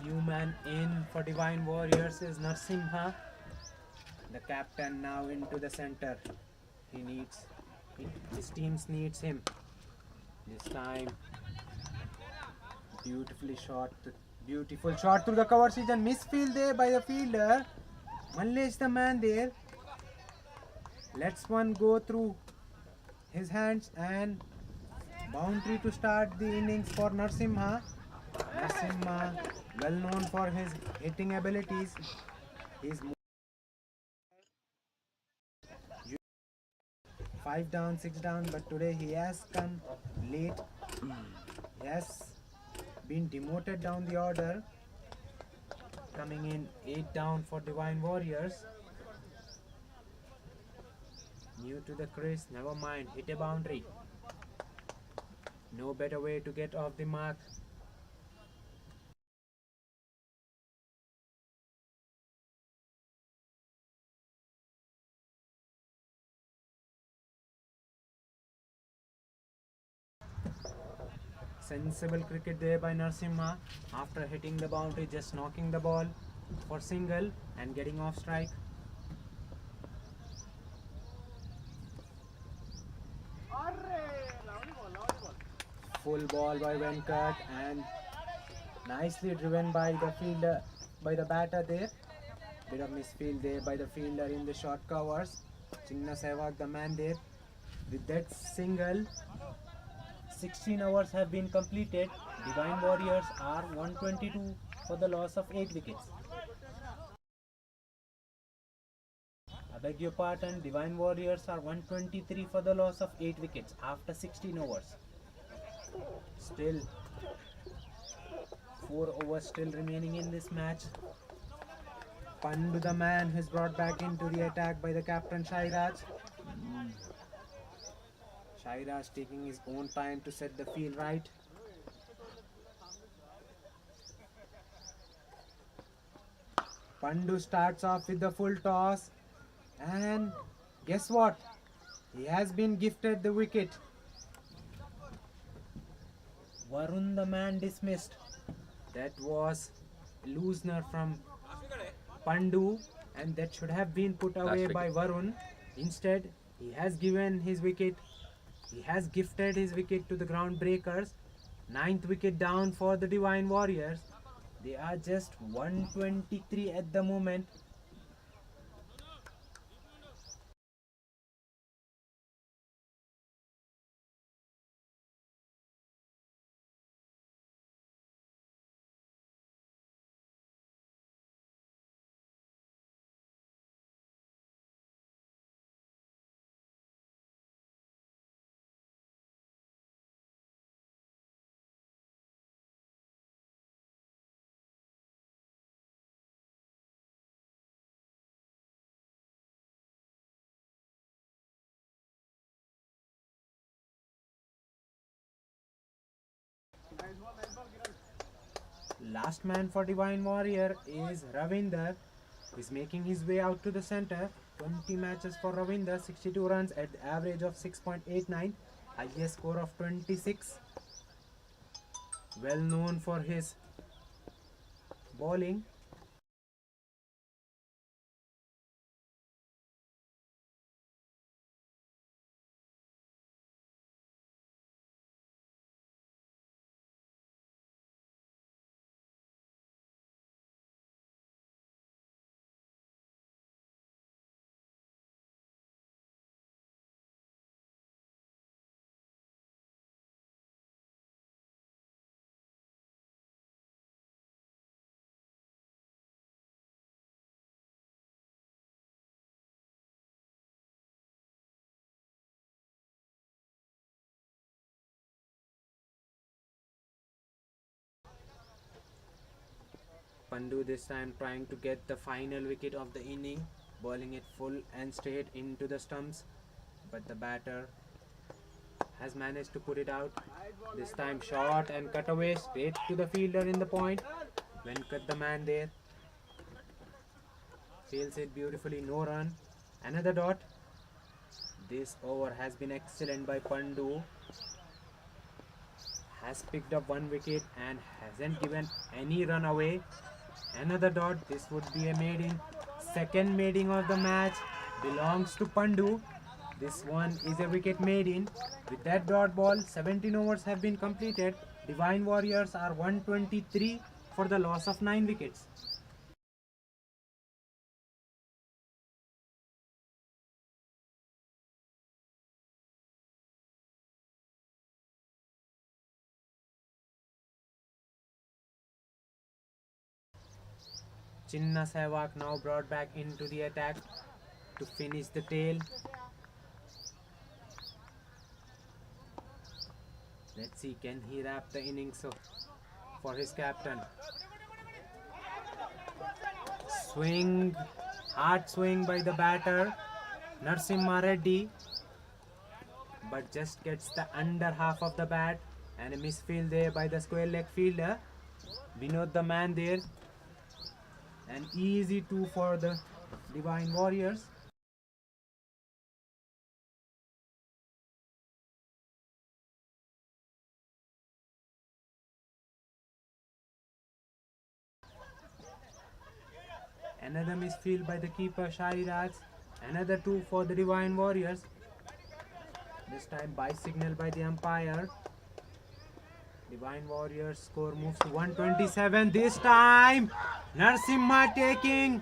New man in for Divine Warriors is Narsimha. The captain now into the center. He needs, his teams needs him. This time, beautiful shot through the cover season. Misfield there by the fielder. Mallesh the man there. Lets one go through his hands and boundary to start the innings for Narsimha. Narsimha, well known for his hitting abilities. He's 5 down, 6 down, but today he has come late. He has been demoted down the order, coming in 8 down for Divine Warriors. New to the crease, never mind, hit a boundary. No better way to get off the mark. Sensible cricket there by Narsimha after hitting the boundary, just knocking the ball for single and getting off strike. Full ball by Venkat and nicely driven by the fielder, by the batter there. Bit of misfield there by the fielder in the short covers. Chinna Sehwag, the man there. With that single, 16 overs have been completed. Divine Warriors are 122 for the loss of 8 wickets. I beg your pardon, Divine Warriors are 123 for the loss of 8 wickets after 16 overs. Still 4 overs still remaining in this match. Pandu the man is brought back into the attack by the captain Shairaj. Shairaj taking his own time to set the field right. Pandu starts off with the full toss and guess what? He has been gifted the wicket. Varun the man dismissed. That was a loosener from Pandu and that should have been put away by Varun. Instead, he has given his wicket. He has gifted his wicket to the ground breakers. 9th wicket down for the Divine Warriors. They are just 123 at the moment. Last man for Divine Warrior is Ravinder. He's making his way out to the center. 20 matches for Ravinder, 62 runs at the average of 6.89, highest score of 26. Well known for his bowling. Pandu this time trying to get the final wicket of the inning, bowling it full and straight into the stumps, but the batter has managed to put it out. This time short and cut away straight to the fielder in the point. Venkat the man there fields it beautifully, no run. Another dot. This over has been excellent by Pandu. has picked up one wicket and hasn't given any run away. Another dot. This would be a maiden. Second maiden of the match belongs to Pandu. This one is a wicket maiden. With that dot ball, 17 overs have been completed. Divine Warriors are 123 for the loss of 9 wickets. Chinna Sehwag now brought back into the attack to finish the tail. Let's see, can he wrap the innings for his captain? Swing, hard swing by the batter Narasimha Reddy, but just gets the under half of the bat, and a misfield there by the square leg fielder Vinod the man there. An easy 2 for the Divine Warriors. Another misfield by the keeper Shari Raj. Another 2 for the Divine Warriors. This time by signal by the umpire. Divine Warriors score moves to 127. This time Narasimha taking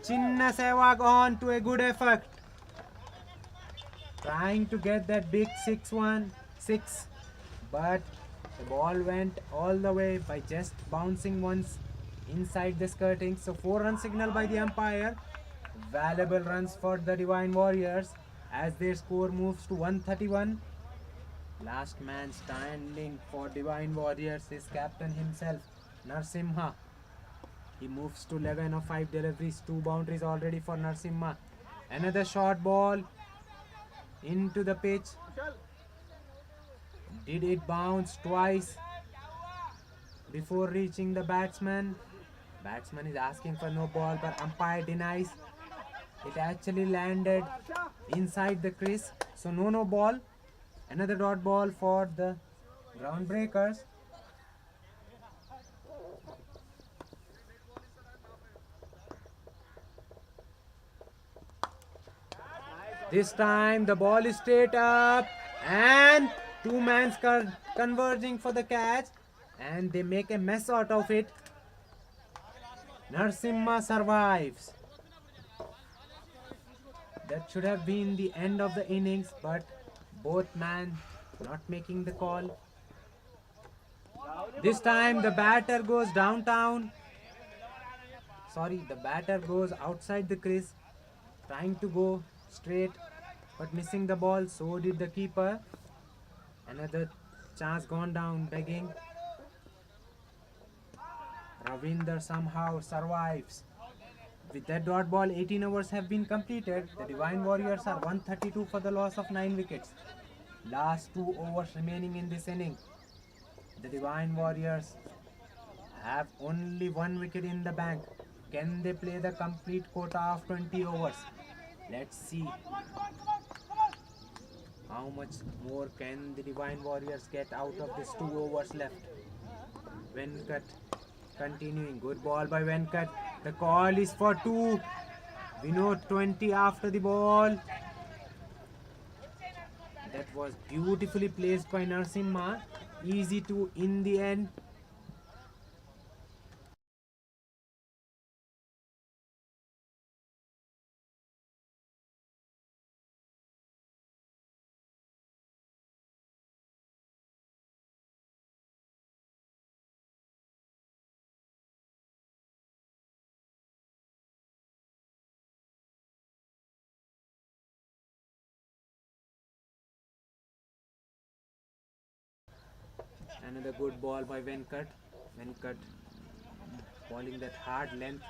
Chinna Sehwag on to a good effort. Trying to get that big 6-1-6, but the ball went all the way by just bouncing once inside the skirting. So 4-run signal by the umpire. Valuable runs for the Divine Warriors as their score moves to 131. Last man standing for Divine Warriors is captain himself, Narasimha. He moves to 11 of 5 deliveries, 2 boundaries already for Narasimha. Another short ball into the pitch. Did it bounce twice before reaching the batsman? Batsman is asking for no ball, but umpire denies. It actually landed inside the crease, so no ball. Another dot ball for the groundbreakers. This time the ball is straight up and 2 men converging for the catch, and they make a mess out of it. Narasimha survives. That should have been the end of the innings, but both men not making the call. This time the batter goes downtown. The batter goes outside the crease, trying to go straight, but missing the ball. So did the keeper. Another chance gone down, begging. Ravinder somehow survives. With that dot ball, 18 overs have been completed. The Divine Warriors are 132 for the loss of 9 wickets. Last 2 overs remaining in this inning. The Divine Warriors have only 1 wicket in the bank. Can they play the complete quota of 20 overs? Let's see. How much more can the Divine Warriors get out of these 2 overs left? Venkat continuing. Good ball by Venkat. The call is for 2. Vinod 20 after the ball. That was beautifully placed by Narasimha. Easy 2 in the end. Another good ball by Venkat. Venkat bowling that hard length,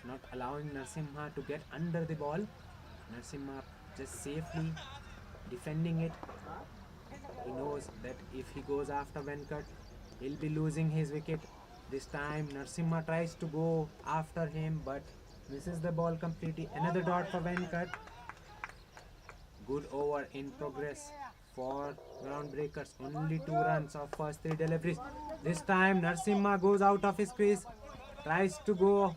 not allowing Narasimha to get under the ball. Narasimha just safely defending it. He knows that if he goes after Venkat, he'll be losing his wicket. This time Narasimha tries to go after him, but misses the ball completely. Another dot for Venkat. Good over in progress for groundbreakers. Only 2 runs of first 3 deliveries. This time Narsimha goes out of his crease, tries to go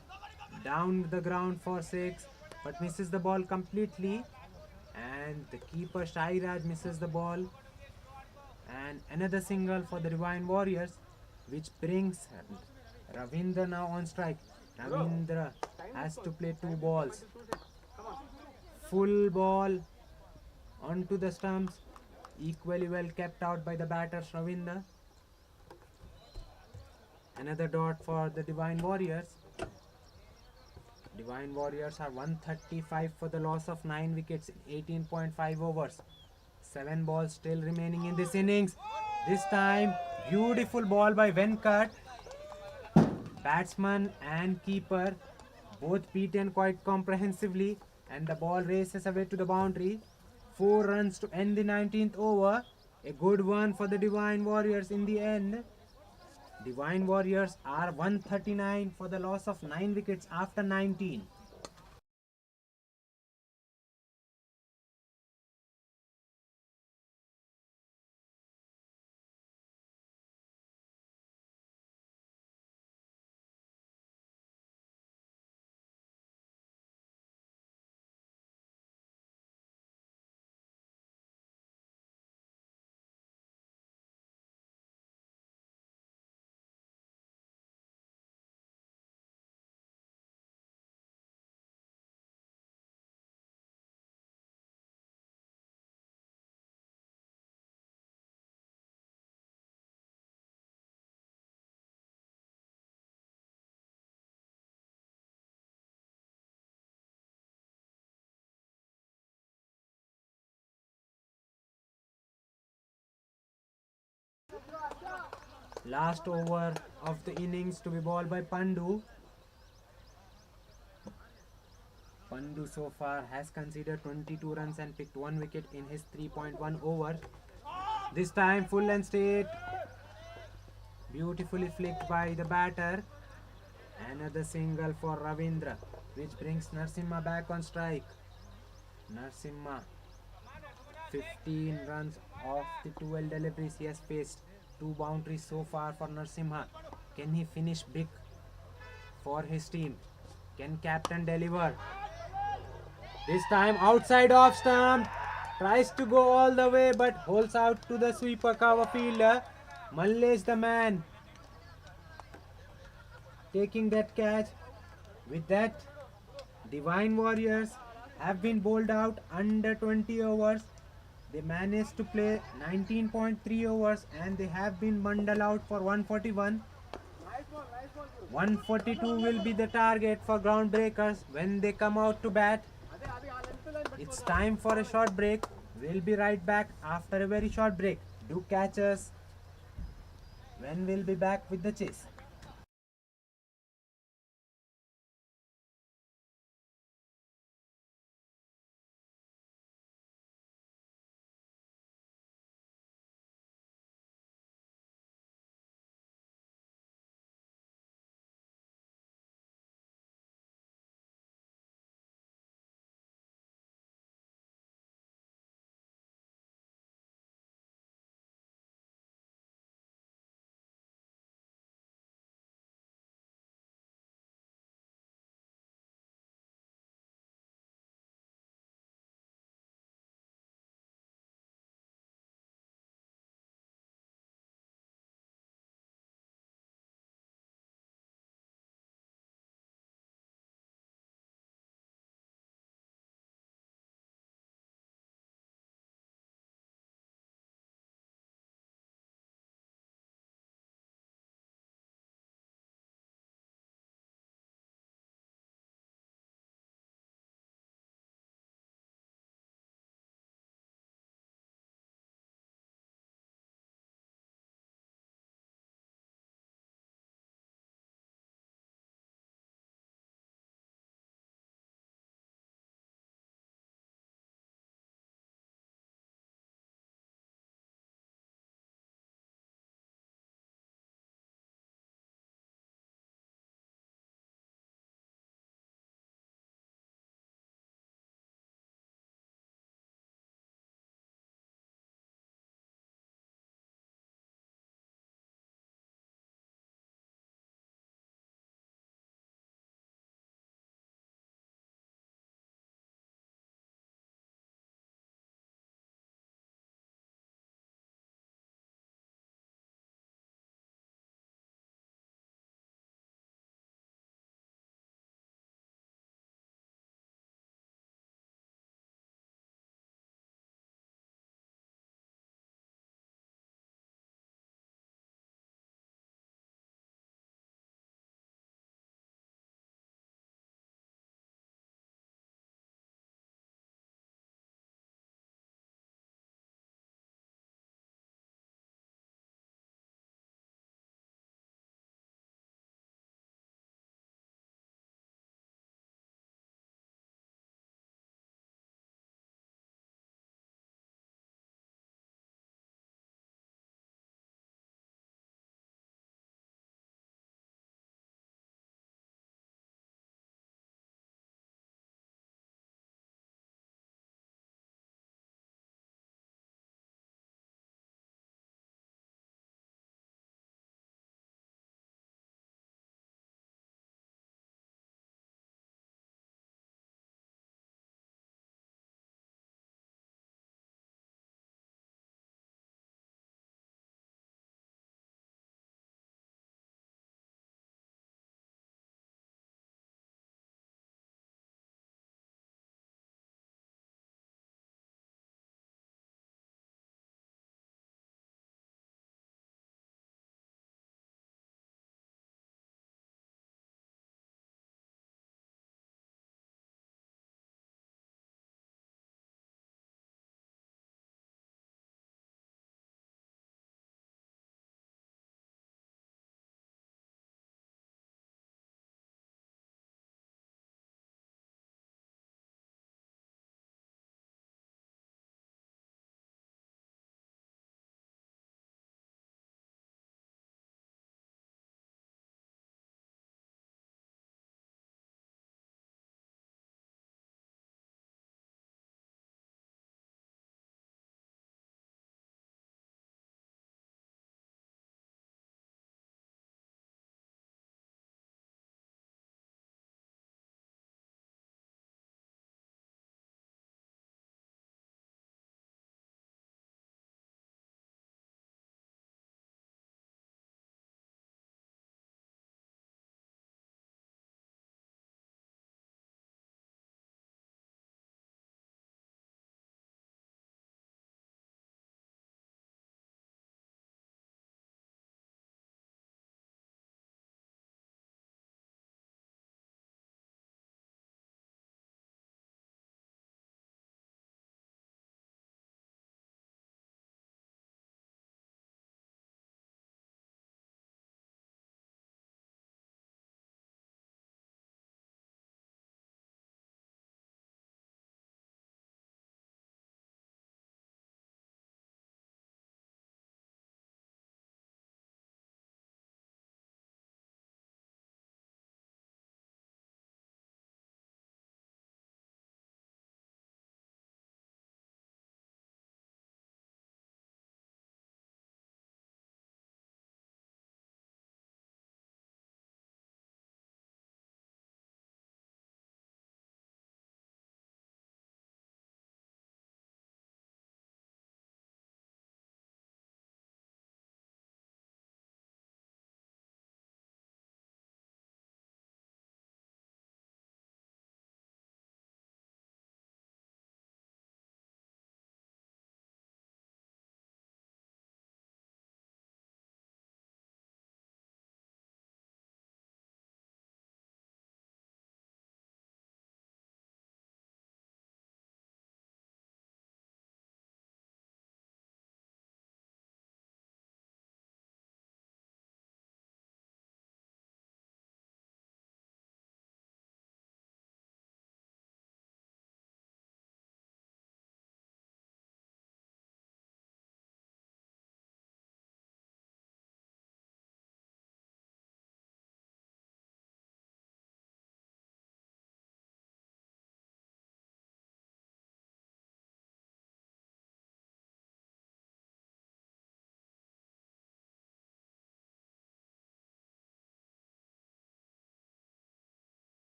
down the ground for 6, but misses the ball completely. And the keeper Shairaj misses the ball. And another single for the Divine Warriors, which brings Ravindra now on strike. Ravindra has to play 2 balls. Full ball onto the stumps, equally well kept out by the batter Ravindra. Another dot for the Divine Warriors. Divine Warriors are 135 for the loss of 9 wickets in 18.5 overs. 7 balls still remaining in this innings. This time, beautiful ball by Venkat. Batsman and keeper both beaten quite comprehensively, and the ball races away to the boundary. 4 runs to end the 19th over. A good one for the Divine Warriors in the end. Divine Warriors are 139 for the loss of 9 wickets after 19. Last over of the innings to be bowled by Pandu. Pandu so far has conceded 22 runs and picked 1 wicket in his 3.1 over. This time full and straight, beautifully flicked by the batter. Another single for Ravindra, which brings Narsimha back on strike. Narsimha, 15 runs off the 12 deliveries he has faced. 2 boundaries so far for Narsimha. Can he finish big for his team? Can captain deliver? This time outside off stump. Tries to go all the way but holds out to the sweeper cover fielder. Mallesh the man taking that catch. With that, Divine Warriors have been bowled out under 20 overs. They managed to play 19.3 overs and they have been bundled out for 141. 142 will be the target for groundbreakers when they come out to bat. It's time for a short break. We'll be right back after a very short break. Do catch us when we'll be back with the chase.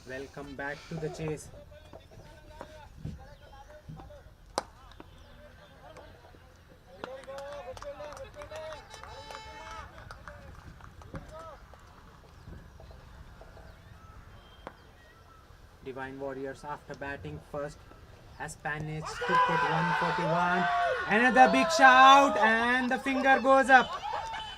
Welcome back to the chase. Divine Warriors, after batting first, has managed to put 141. Another big shout, and the finger goes up.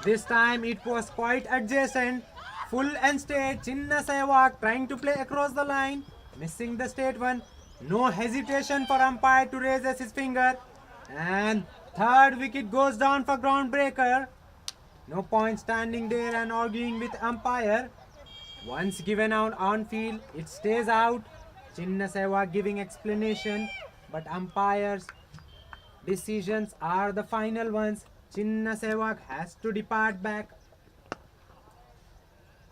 This time it was quite adjacent. Full and straight. Chinna Sehwag trying to play across the line, missing the straight one. No hesitation for umpire to raise his finger. And third wicket goes down for groundbreaker. No point standing there and arguing with umpire. Once given out on field, it stays out. Chinna Sehwag giving explanation, but umpires' decisions are the final ones. Chinna Sehwag has to depart back.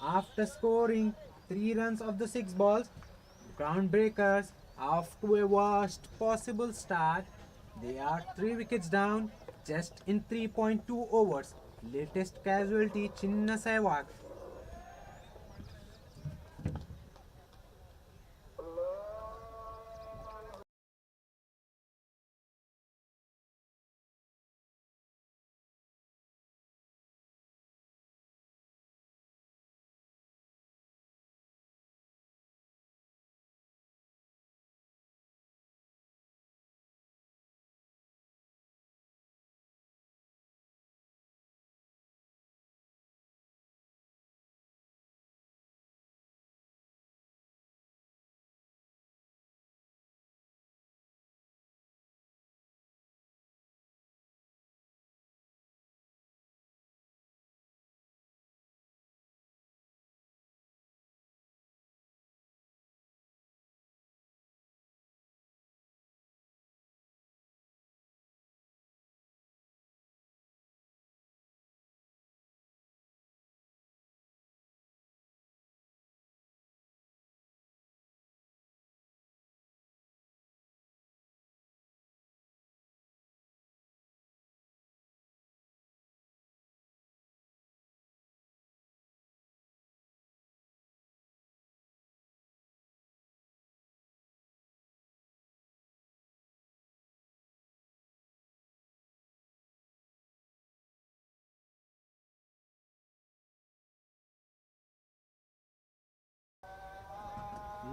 After scoring 3 runs of the 6 balls, groundbreakers, off to a worst possible start. They are 3 wickets down just in 3.2 overs. Latest casualty, Chinna Sehwag.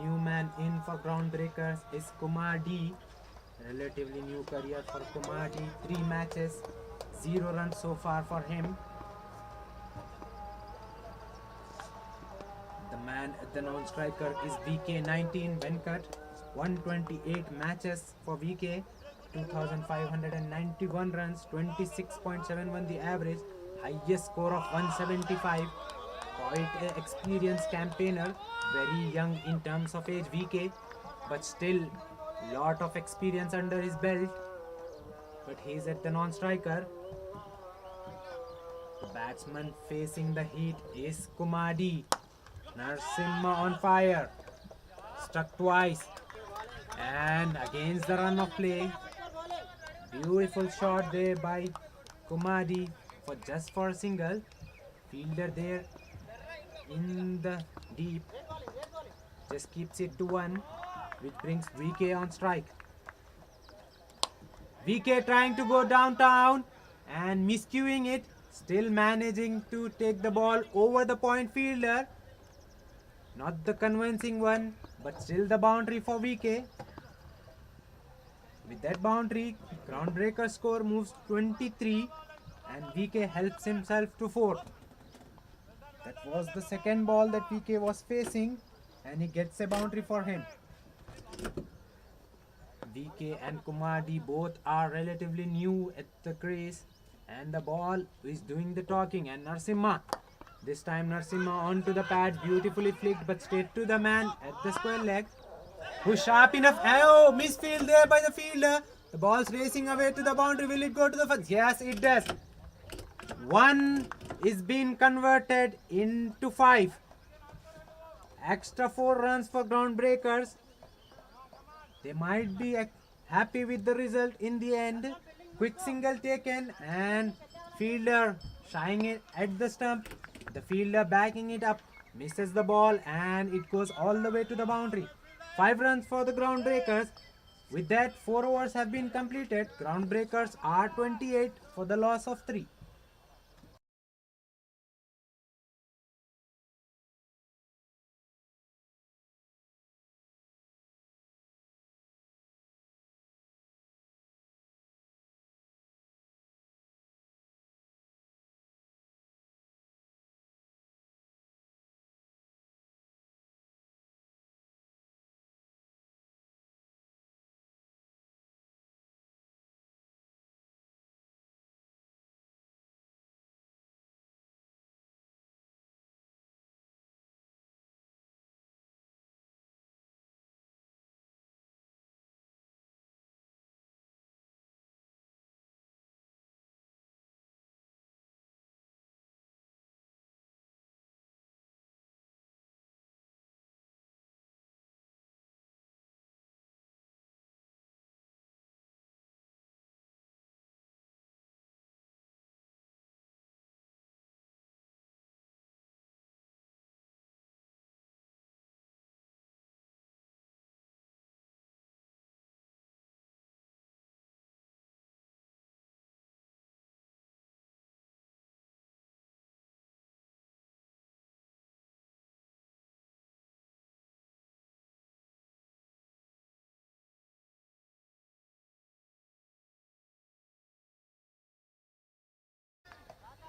New man in for groundbreakers is Kumar D. Relatively new career for Kumar D. 3 matches, 0 runs so far for him. The man at the non-striker is VK19 Venkat. 128 matches for VK. 2,591 runs, 26.71 the average. Highest score of 175. Quite an experienced campaigner. Very young in terms of age, VK, but still lot of experience under his belt. But he's at the non-striker. The batsman facing the heat is Kumadi. Narsimha on fire. Struck twice. And against the run of play. Beautiful shot there by Kumadi for a single. Fielder there in the deep. Just keeps it to 1, which brings VK on strike. VK trying to go downtown and miscuing it. Still managing to take the ball over the point fielder. Not the convincing one, but still the boundary for VK. With that boundary, groundbreaker score moves 23 and VK helps himself to 4. That was the second ball that VK was facing and he gets a boundary for him. VK and Kumadi both are relatively new at the crease and the ball is doing the talking, and Narsimha. This time Narsimha onto the pad, beautifully flicked but straight to the man at the square leg. Who's sharp enough? Oh, misfield there by the fielder. The ball's racing away to the boundary. Will it go to the fence? Yes, it does. 1 is being converted into 5. Extra 4 runs for groundbreakers. They might be happy with the result in the end. Quick single taken and fielder shying it at the stump. The fielder backing it up misses the ball and it goes all the way to the boundary. 5 runs for the Groundbreakers. With that, 4 overs have been completed. Groundbreakers are 28 for the loss of 3.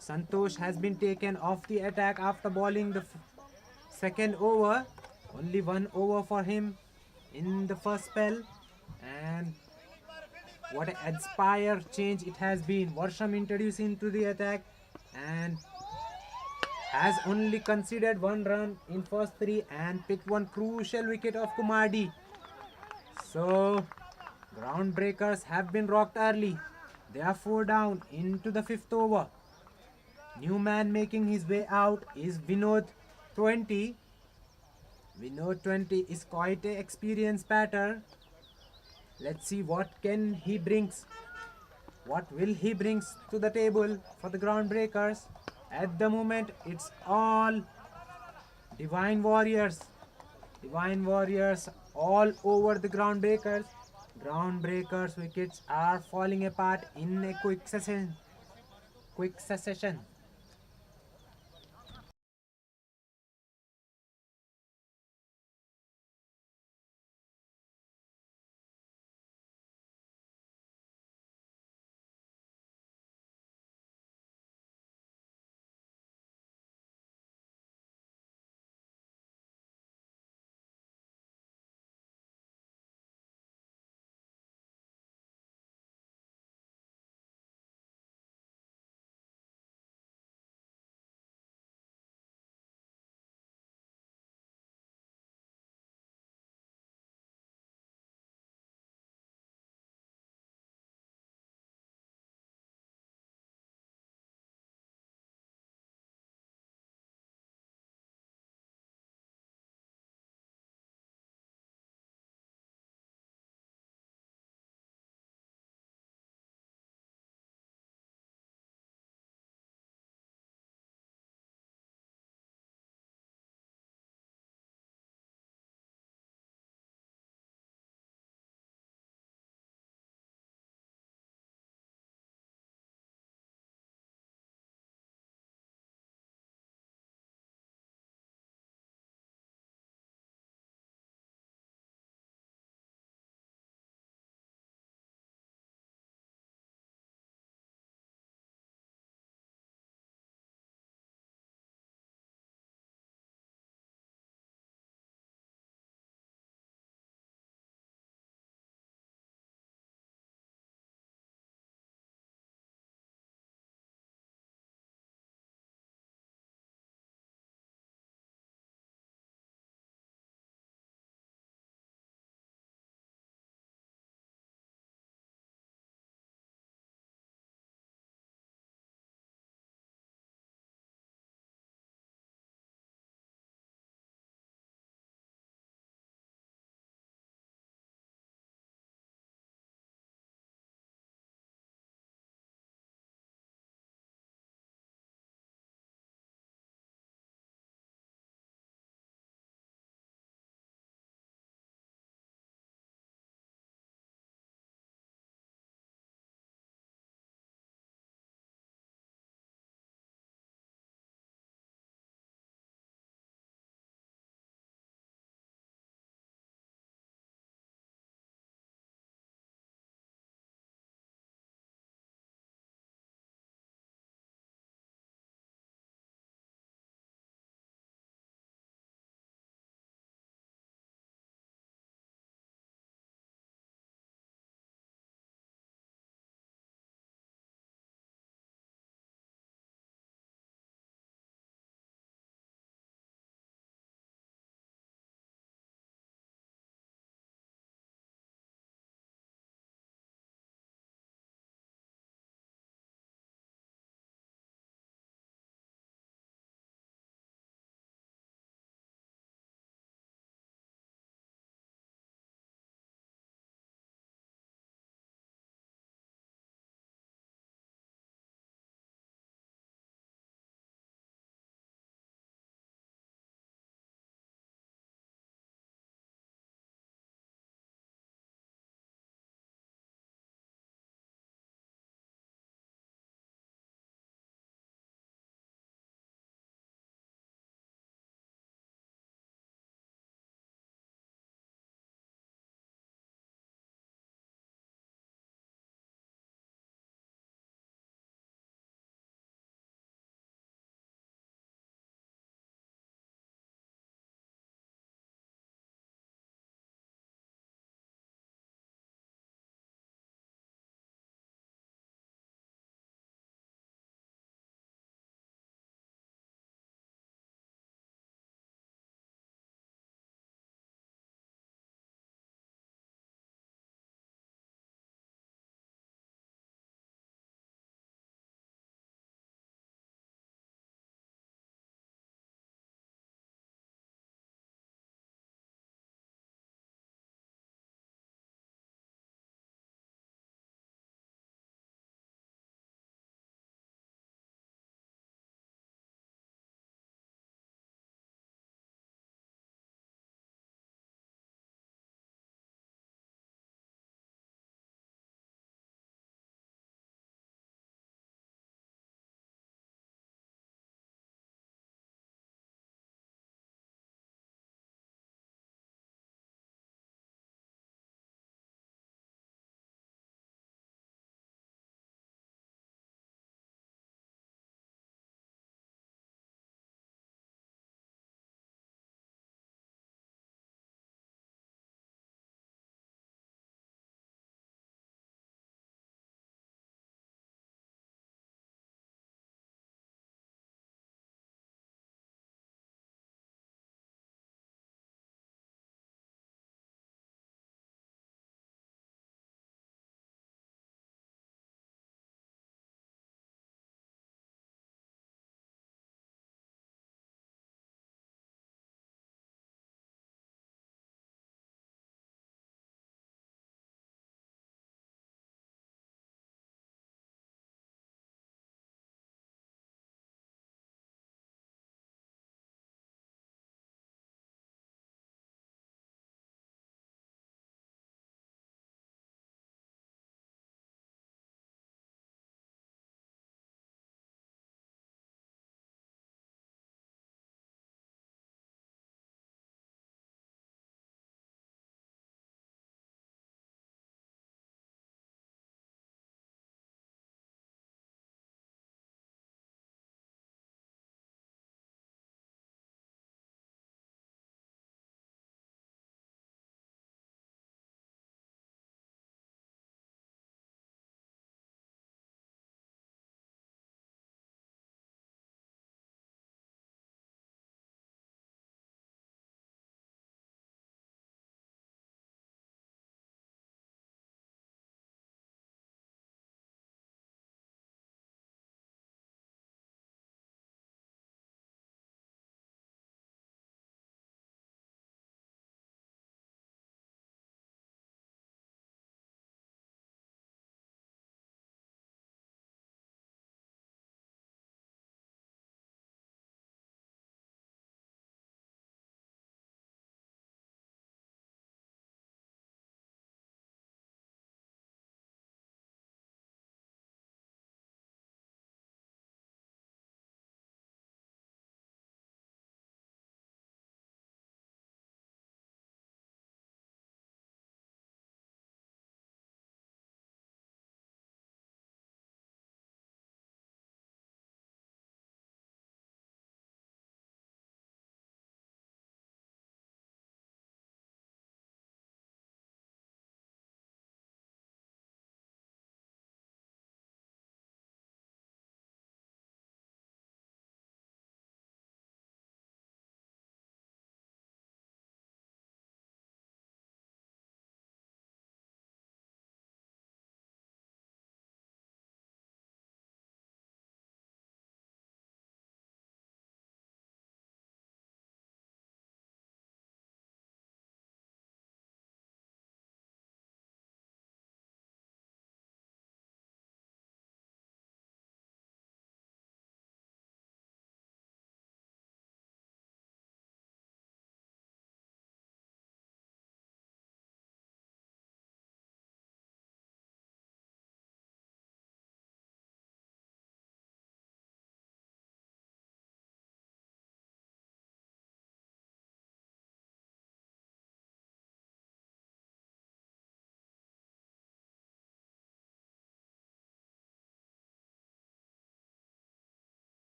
Santosh has been taken off the attack after bowling the second over. Only 1 over for him in the first spell. And what an inspire change it has been. Varsham introduced into the attack and has only conceded 1 run in first 3 and picked one crucial wicket of Kumardi. So Groundbreakers have been rocked early. They are 4 down into the 5th over. New man making his way out is Vinod 20. Vinod 20 is quite a experienced batter. Let's see what can he brings. What will he brings to the table for the Groundbreakers? At the moment, it's all Divine Warriors. Divine Warriors all over the Groundbreakers. Groundbreakers wickets are falling apart in a quick succession. Quick succession.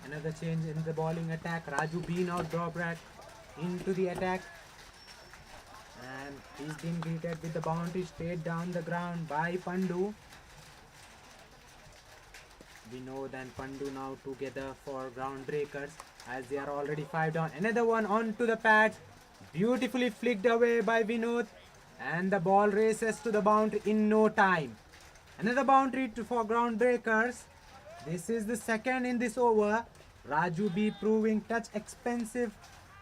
Another change in the bowling attack. Raju been out drop back into the attack. And he's been greeted with the boundary straight down the ground by Pandu. Vinod and Pandu now together for ground breakers as they are already 5 down. Another one onto the pads. Beautifully flicked away by Vinod. And the ball races to the boundary in no time. Another boundary for ground breakers. This is the second in this over. Raju B proving touch expensive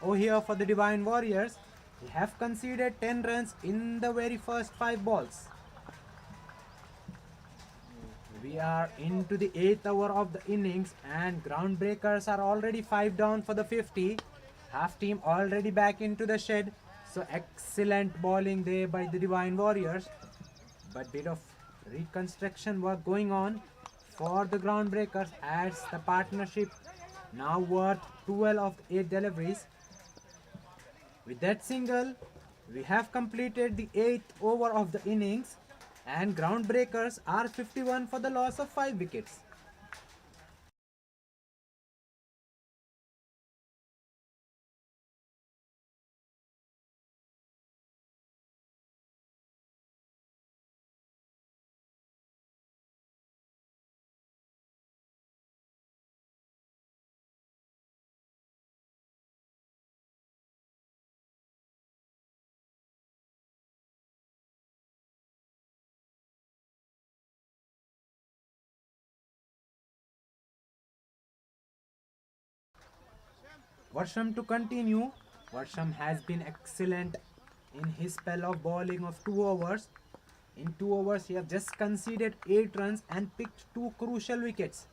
over here for the Divine Warriors. They have conceded 10 runs in the very first 5 balls. We are into the 8th over of the innings and ground breakers are already 5 down for the 50. Half team already back into the shed. So excellent bowling there by the Divine Warriors. But bit of reconstruction work going on for the ground breakers as the partnership now worth 12 of the 8 deliveries. With that single, we have completed the 8th over of the innings and ground breakers are 51 for the loss of 5 wickets. Varsham to continue. Varsham has been excellent in his spell of bowling of 2 overs. In 2 overs, he has just conceded 8 runs and picked 2 crucial wickets.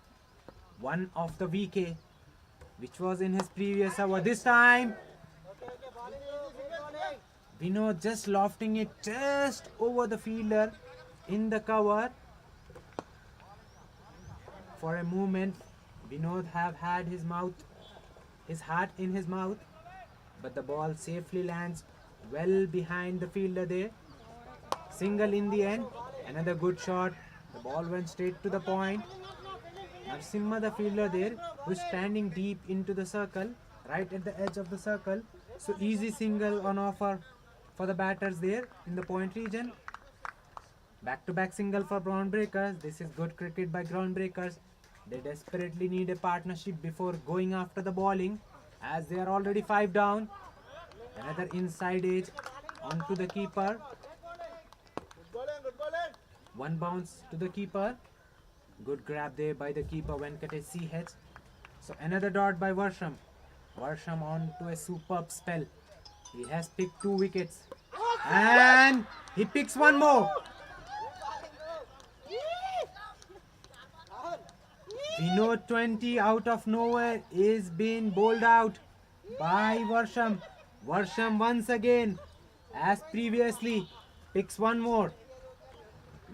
One of the VK, which was in his previous over. This time, Vinod just lofting it just over the fielder in the cover. For a moment, Vinod have had his heart in his mouth, but the ball safely lands well behind the fielder there. Single in the end. Another good shot. The ball went straight to the point. Narsimha, the fielder there, who's standing deep into the circle, right at the edge of the circle. So easy single on offer for the batters there in the point region. Back-to-back single for ground breakers. This is good cricket by ground breakers. They desperately need a partnership before going after the bowling as they are already 5 down. Another inside edge onto the keeper. One bounce to the keeper. Good grab there by the keeper Venkatesh CH. So another dot by Varsham. Varsham on to a superb spell. He has picked 2 wickets. And he picks one more. Vinod 20 out of nowhere is being bowled out by Varsham. Varsham once again, as previously, picks one more.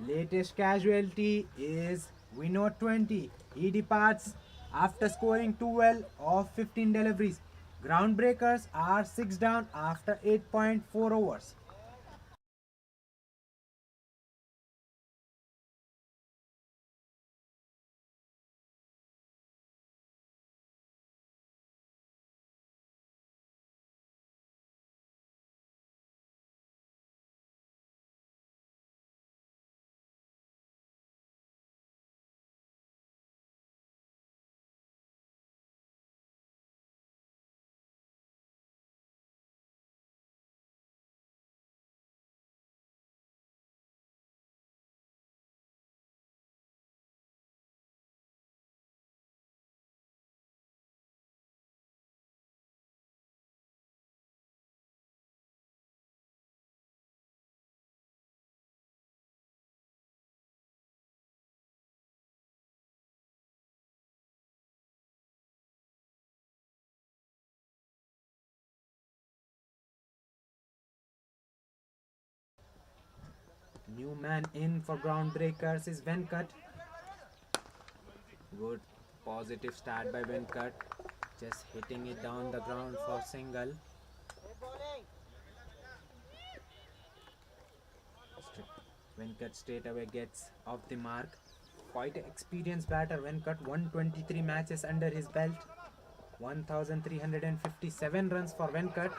Latest casualty is Vinod 20. He departs after scoring 12 of 15 deliveries. Groundbreakers are 6 down after 8.4 overs. New man in for groundbreakers is Venkat. Good positive start by Venkat. Just hitting it down the ground for single. Venkat straight away gets off the mark. Quite an experienced batter. Venkat, 123 matches under his belt. 1,357 runs for Venkat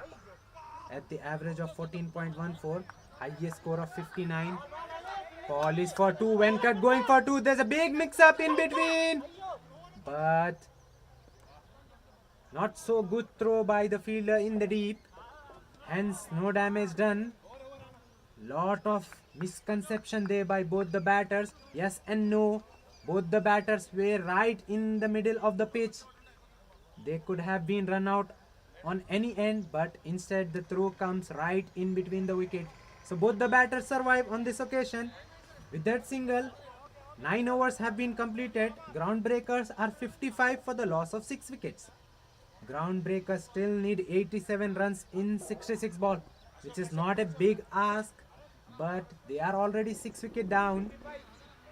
at the average of 14.14. Highest score of 59. Ball is for two. Venkat going for two. There's a big mix-up in between. But not so good throw by the fielder in the deep. Hence, no damage done. Lot of misconception there by both the batters. Yes and no. Both the batters were right in the middle of the pitch. They could have been run out on any end, but instead the throw comes right in between the wicket. So both the batters survive on this occasion. With that single, 9 overs have been completed. Groundbreakers are 55 for the loss of 6 wickets. Groundbreakers still need 87 runs in 66 ball, which is not a big ask, but they are already 6 wicket down.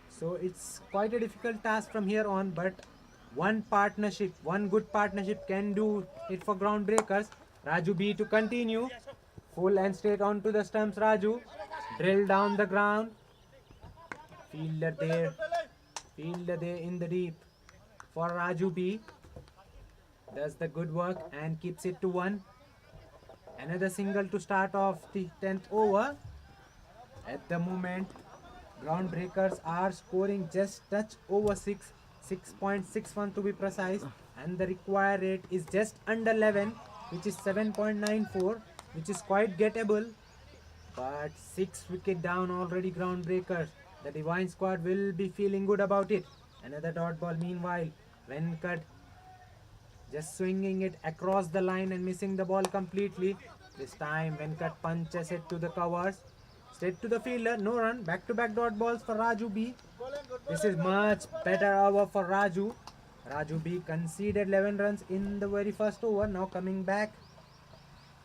So it's quite a difficult task from here on, but one good partnership can do it for Groundbreakers. Raju B to continue. Full and straight onto the stumps, Raju. Drill down the ground. Fielder there. Fielder there in the deep for Raju B. Does the good work and keeps it to 1. Another single to start off the 10th over. At the moment, Groundbreakers are scoring just touch over 6, 6.61 to be precise, and the required rate is just under 11, which is 7.94, which is quite gettable. But 6 wicket down already, Groundbreakers. The Divine squad will be feeling good about it. Another dot ball meanwhile. Venkat just swinging it across the line and missing the ball completely. This time Venkat punches it to the covers. Straight to the fielder, no run. Back-to-back dot balls for Raju B. This is much better over for Raju. Raju B conceded 11 runs in the very first over. Now coming back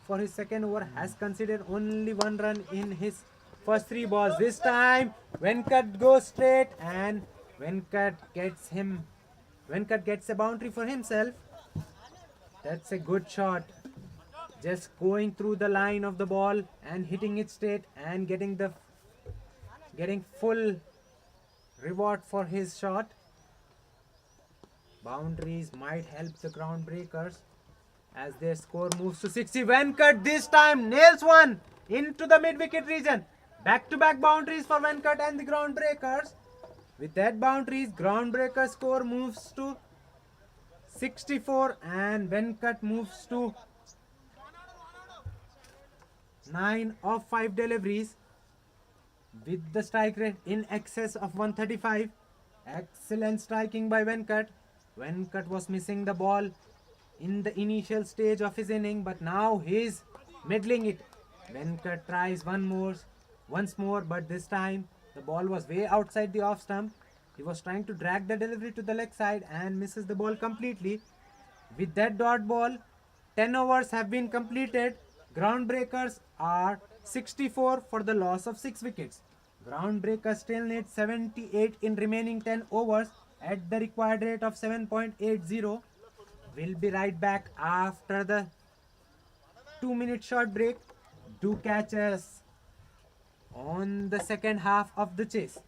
for his second over, has conceded only 1 run in his first 3 balls. This time Venkat goes straight and Venkat gets a boundary for himself. That's a good shot. Just going through the line of the ball and hitting it straight and getting full reward for his shot. Boundaries might help the Groundbreakers as their score moves to 60. Venkat this time nails one into the mid-wicket region. Back-to-back boundaries for Venkat and the Groundbreakers. With that boundaries, Groundbreakers score moves to 64 and Venkat moves to 9 of 5 deliveries with the strike rate in excess of 135. Excellent striking by Venkat. Venkat was missing the ball in the initial stage of his inning, but now he's middling it. Venkat tries once more, but this time the ball was way outside the off stump. He was trying to drag the delivery to the leg side and misses the ball completely. With that dot ball, 10 overs have been completed. Groundbreakers are 64 for the loss of 6 wickets. Groundbreakers still need 78 in remaining 10 overs at the required rate of 7.80. We'll be right back after the 2-minute short break. Do catch us on the second half of the chase.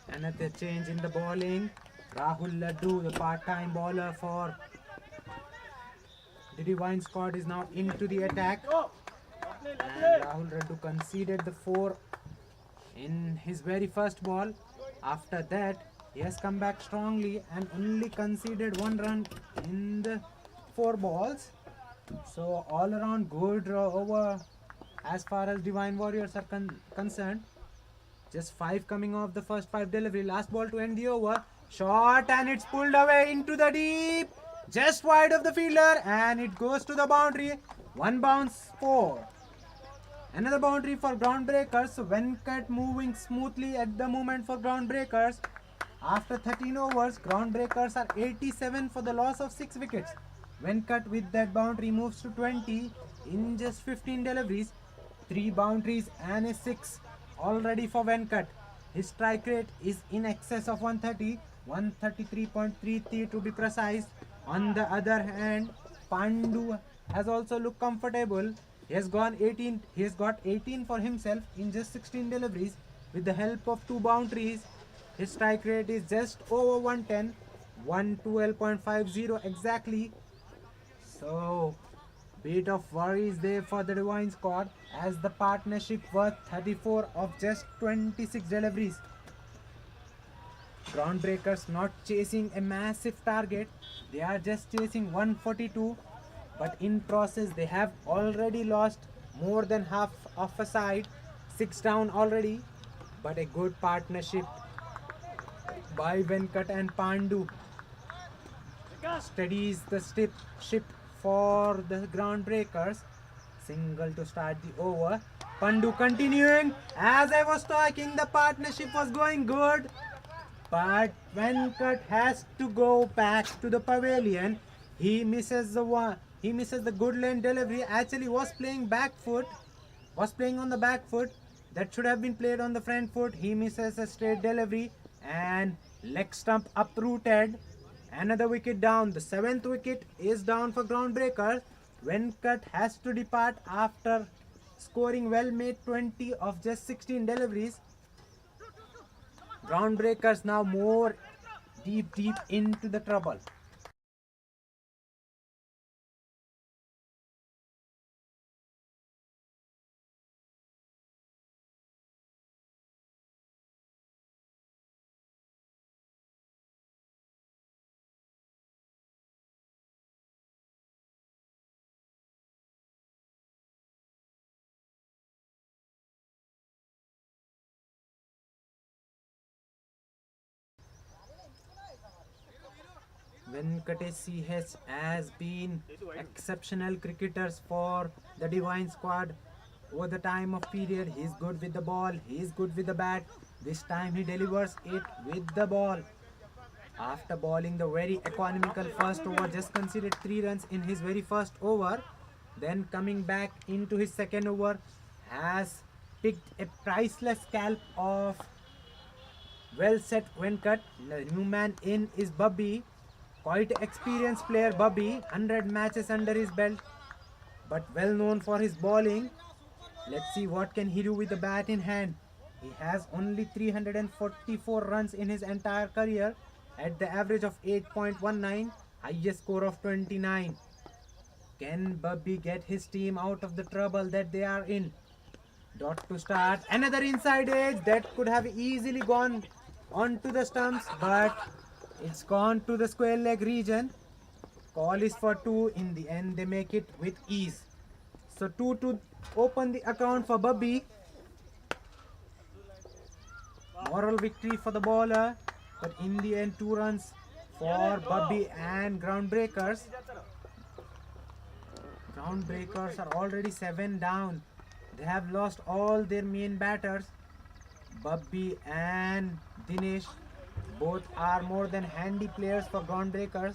Another change in the bowling. Rahul Laddu, the part-time bowler for the Divine Squad, is now into the attack. And Rahul Laddu conceded the 4 in his very first ball. After that, he has come back strongly and only conceded 1 run in the 4 balls. So all around good over as far as Divine Warriors are concerned. Just 5 coming off the first 5 delivery. Last ball to end the over. Shot and it's pulled away into the deep. Just wide of the fielder and it goes to the boundary. 1 bounce 4. Another boundary for Groundbreakers. Venkat moving smoothly at the moment for Groundbreakers. After 13 overs, Groundbreakers are 87 for the loss of 6 wickets. Venkat with that boundary moves to 20 in just 15 deliveries. 3 boundaries and a 6 already for Venkat. His strike rate is in excess of 130, 133.33 to be precise. On the other hand, Pandu has also looked comfortable. He has got 18 for himself in just 16 deliveries with the help of 2 boundaries. His strike rate is just over 110, 112.50 exactly. So bit of worries there for the Divine Squad as the partnership worth 34 of just 26 deliveries. Groundbreakers not chasing a massive target, they are just chasing 142, but in process they have already lost more than half of a side, 6 down already, but a good partnership by Venkat and Pandu steadies the ship for the Groundbreakers. Single to start the over. Pandu continuing. As I was talking, the partnership was going good. But Venkat has to go back to the pavilion. He misses the one. He misses the good lane delivery. Actually was playing back foot. Was playing on the back foot. That should have been played on the front foot. He misses a straight delivery. And leg stump uprooted. Another wicket down. The 7th wicket is down for Groundbreakers. Venkat has to depart after scoring well made 20 of just 16 deliveries. Groundbreakers now more deep into the trouble. Venkatesh has been exceptional cricketers for the Divine Squad over the time of period. He's good with the ball, he's good with the bat. This time he delivers it with the ball. After bowling the very economical first over, just conceded 3 runs in his very first over. Then coming back into his second over, has picked a priceless scalp of well set Venkat. The new man in is Bubby. Quite experienced player Bubby, 100 matches under his belt, but well known for his bowling. Let's see what can he do with the bat in hand. He has only 344 runs in his entire career at the average of 8.19, highest score of 29. Can Bubby get his team out of the trouble that they are in? Dot to start. Another inside edge that could have easily gone onto the stumps, but it's gone to the square leg region. Call is for 2. In the end, they make it with ease. So 2 to open the account for Bubby. Moral victory for the bowler, but in the end 2 runs for Bubby and Groundbreakers. Groundbreakers are already 7 down. They have lost all their main batters. Bubby and Dinesh both are more than handy players for Groundbreakers.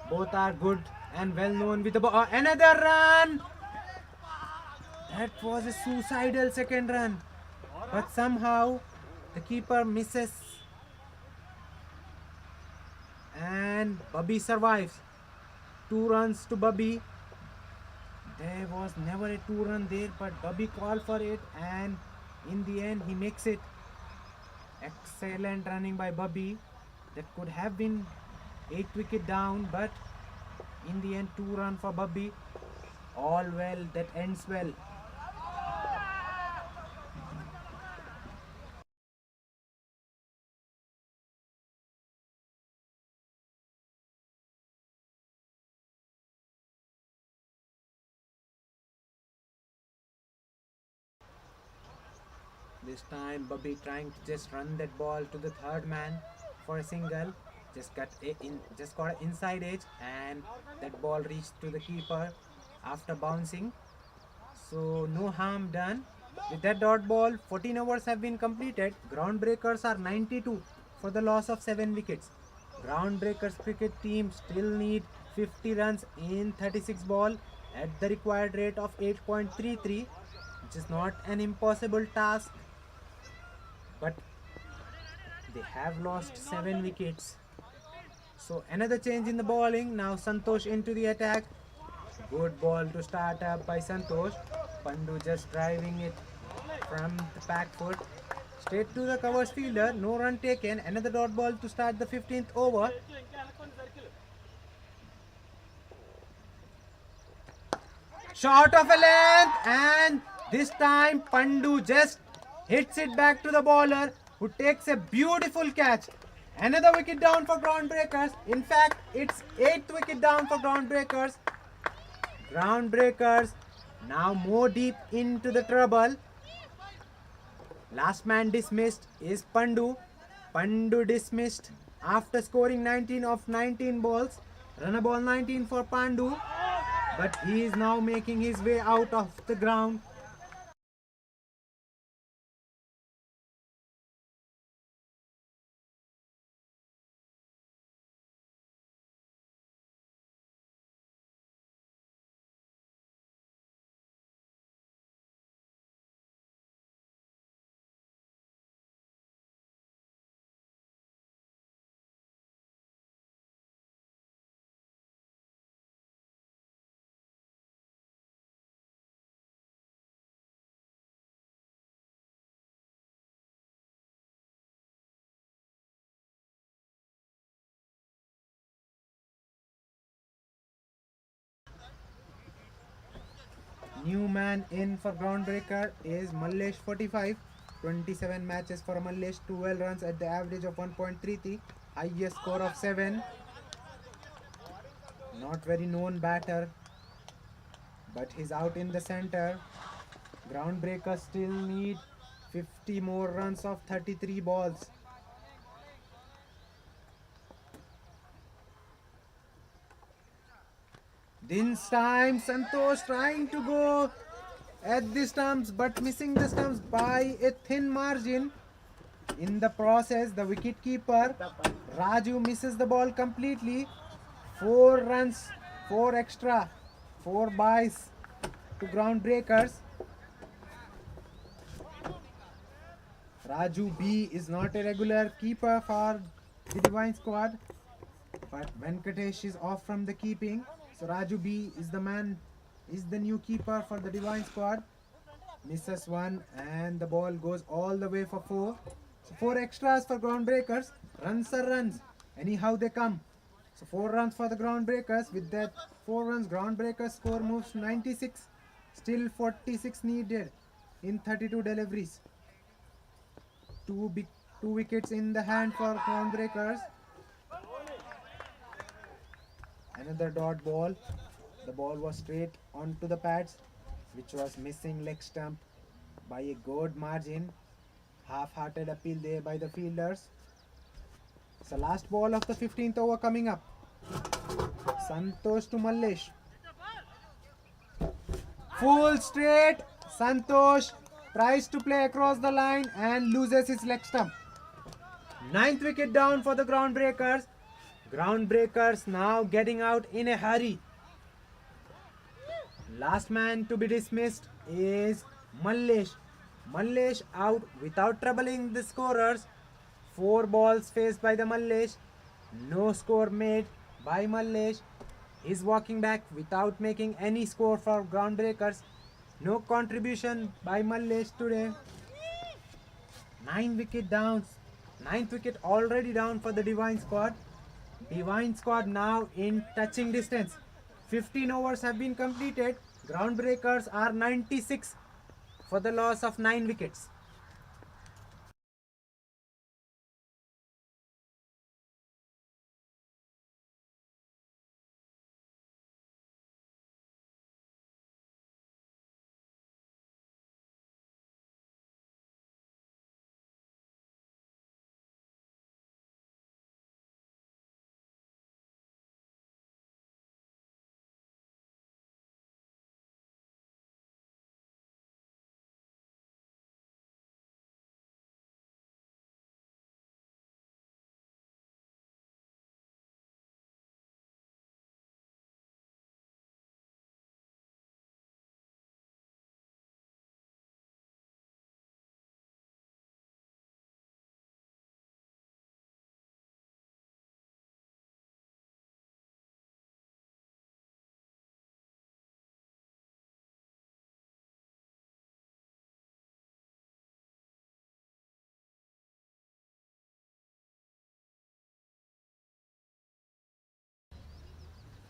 Both are good and well known with the ball. Another run! That was a suicidal second run. But somehow the keeper misses and Bubby survives. 2 runs to Bubby. There was never a 2 run there, but Bubby called for it and in the end he makes it. Excellent running by Bubby. That could have been 8 wicket down, but in the end 2 run for Bubby. All well, that ends well. This time Bubby trying to just run that ball to the third man for a single. Just got an inside edge, and that ball reached to the keeper after bouncing. So no harm done. With that dot ball, 14 overs have been completed. Groundbreakers are 92 for the loss of 7 wickets. Groundbreakers cricket team still need 50 runs in 36 ball at the required rate of 8.33, which is not an impossible task, but they have lost 7 wickets. So another change in the bowling. Now Santosh into the attack. Good ball to start up by Santosh. Pandu just driving it from the back foot. Straight to the covers fielder. No run taken. Another dot ball to start the 15th over. Short of a length, and this time Pandu just hits it back to the bowler, who takes a beautiful catch. Another wicket down for Groundbreakers. In fact, it's 8th wicket down for Groundbreakers. Groundbreakers now more deep into the trouble. Last man dismissed is Pandu. Pandu dismissed after scoring 19 of 19 balls. Run ball 19 for Pandu, but he is now making his way out of the ground. New man in for Groundbreaker is Mallesh 45. 27 matches for Mallesh, 12 runs at the average of 1.33, highest score of 7. Not very known batter, but he's out in the center. Groundbreakers still need 50 more runs of 33 balls. This time Santosh trying to go at the stumps, but missing the stumps by a thin margin. In the process, the wicketkeeper Raju misses the ball completely. 4 runs, 4 extra, 4 byes to Groundbreakers. Raju B is not a regular keeper for the Divine squad, but Venkatesh is off from the keeping. So Raju B is the new keeper for the Divine squad. Misses 1, and the ball goes all the way for 4. So 4 extras for Groundbreakers. Runs are runs. Anyhow they come. So 4 runs for the Groundbreakers. With that 4 runs, Groundbreakers score moves to 96. Still 46 needed in 32 deliveries. 2 wickets in the hand for Groundbreakers. Another dot ball. The ball was straight onto the pads, which was missing leg stump by a good margin. Half-hearted appeal there by the fielders. So last ball of the 15th over coming up. Santosh to Mallesh. Full straight. Santosh tries to play across the line and loses his leg stump. 9th wicket down for the Groundbreakers. Groundbreakers now getting out in a hurry. Last man to be dismissed is Mallesh. Mallesh out without troubling the scorers. 4 balls faced by the Mallesh. No score made by Mallesh. He's walking back without making any score for Groundbreakers. No contribution by Mallesh today. 9 wicket downs Ninth wicket already down for the Divine squad. Divine squad now in touching distance. 15 overs have been completed. Groundbreakers are 96 for the loss of 9 wickets.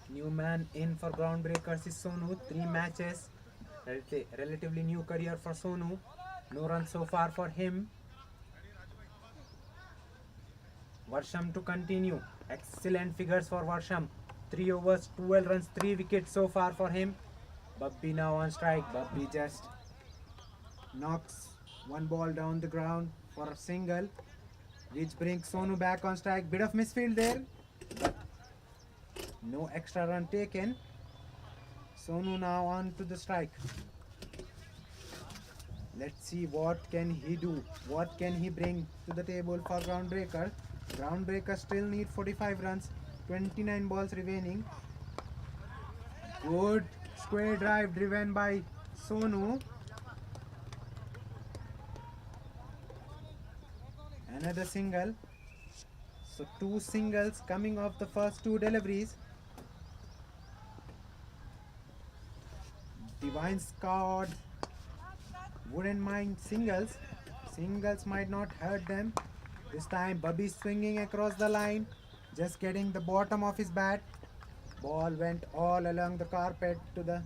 New man in for Groundbreakers is Sonu. 3 matches. Relatively new career for Sonu. No runs so far for him. Varsham to continue. Excellent figures for Varsham. 3 overs, 12 runs, 3 wickets so far for him. Babbi now on strike. Babbi just knocks one ball down the ground for a single, which brings Sonu back on strike. Bit of misfield there, but no extra run taken. Sonu now on to the strike. Let's see what can he do. What can he bring to the table for Groundbreaker. Groundbreaker still need 45 runs. 29 balls remaining. Good square drive driven by Sonu. Another single. So 2 singles coming off the first 2 deliveries. Divine squad wouldn't mind singles. Singles might not hurt them. This time Babbi swinging across the line, just getting the bottom of his bat. Ball went all along the carpet to the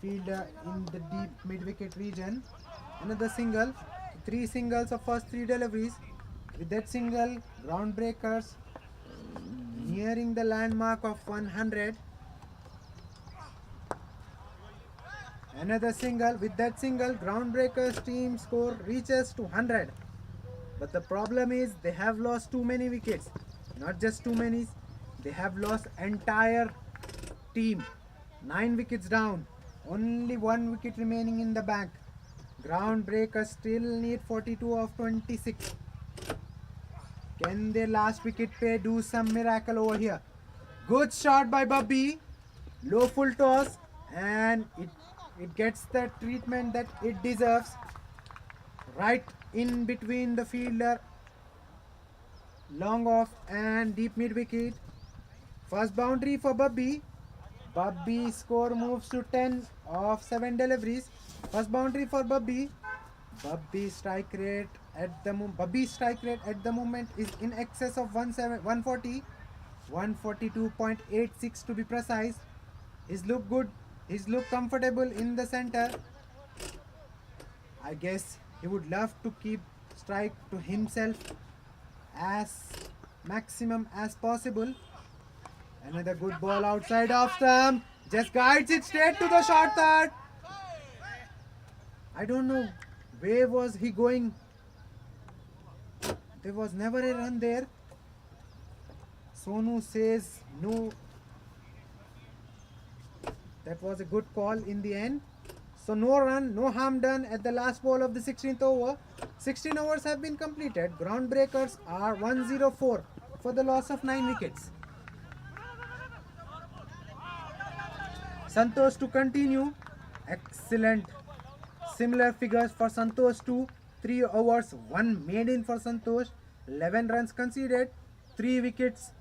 fielder in the deep mid-wicket region. Another single. 3 singles of first 3 deliveries. With that single, Groundbreakers nearing the landmark of 100. Another single. With that single, Groundbreakers team score reaches to 100. But the problem is they have lost too many wickets. Not just too many, they have lost entire team. 9 wickets down. Only 1 wicket remaining in the bank. Groundbreakers still need 42 of 26. Can their last wicket pair do some miracle over here? Good shot by Babbi. Low full toss, and it gets the treatment that it deserves. Right in between the fielder, long off and deep mid wicket. First boundary for Babbi. Babbi score moves to 10 of 7 deliveries. First boundary for Babbi. Babbi's strike rate at the moment is in excess of 140, 142.86 to be precise. His look good. His look comfortable in the center. I guess he would love to keep strike to himself as maximum as possible. Another good ball outside off stump. Just guides it straight to the short third. I don't know where was he going. There was never a run there. Sonu says no. That was a good call in the end. So no run, no harm done at the last ball of the 16th over. 16 overs have been completed. Groundbreakers are 104 for the loss of 9 wickets. Santosh to continue. Excellent. Similar figures for Santosh too. 3 overs, 1 maiden for Santosh. 11 runs conceded. 3 wickets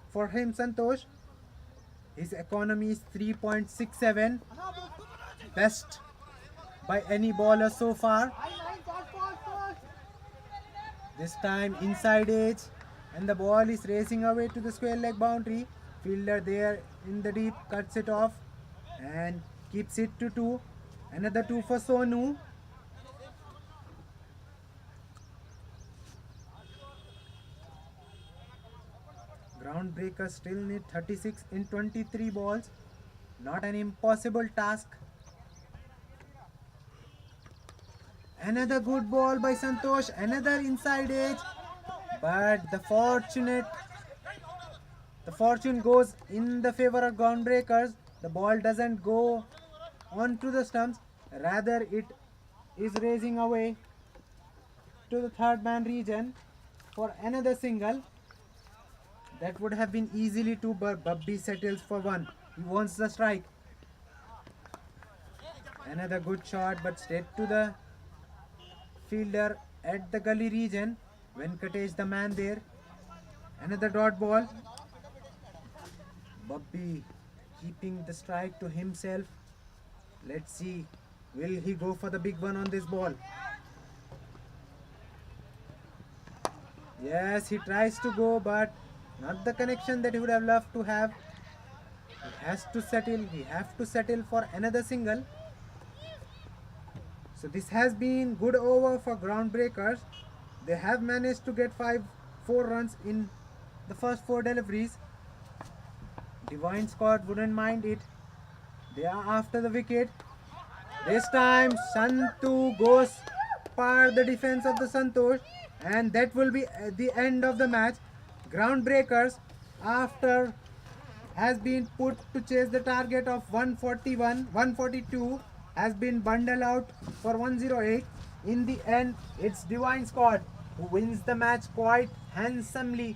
for him, Santosh. His economy is 3.67. Best by any bowler so far. This time inside edge, and the ball is racing away to the square leg boundary. Fielder there in the deep cuts it off and keeps it to 2. Another 2 for Sonu. Groundbreakers still need 36 in 23 balls. Not an impossible task. Another good ball by Santosh. Another inside edge. But the fortune goes in the favor of Groundbreakers. The ball doesn't go onto the stumps. Rather, it is racing away to the third man region for another single. That would have been easily two, but Bubby settles for one. He wants the strike. Another good shot, but straight to the fielder at the gully region. Venkatesh the man there. Another dot ball. Bubby keeping the strike to himself. Let's see, will he go for the big one on this ball? Yes, he tries to go, but not the connection that he would have loved to have. He has to settle. He has to settle for another single. So this has been good over for Groundbreakers. They have managed to get 4 runs in the first 4 deliveries. Divine Squad wouldn't mind it. They are after the wicket. This time Santu goes par the defense of the Santosh, and that will be the end of the match. Groundbreakers, after has been put to chase the target of 142, has been bundled out for 108. In the end, it's Divine Squad who wins the match quite handsomely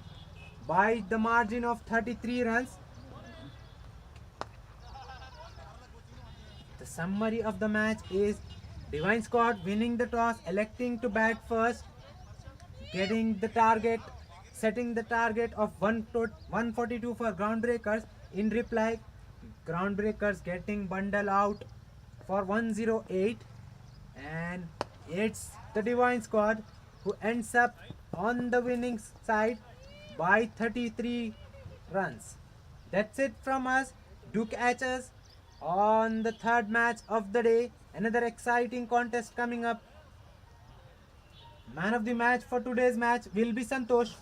by the margin of 33 runs. The summary of the match is Divine Squad winning the toss, electing to bat first, getting the target, setting the target of 142 for Groundbreakers. In reply, Groundbreakers getting bundled out for 108, and it's the Divine Squad who ends up on the winning side by 33 runs. That's it from us. Do catch us on the third match of the day. Another exciting contest coming up. Man of the match for today's match will be Santosh.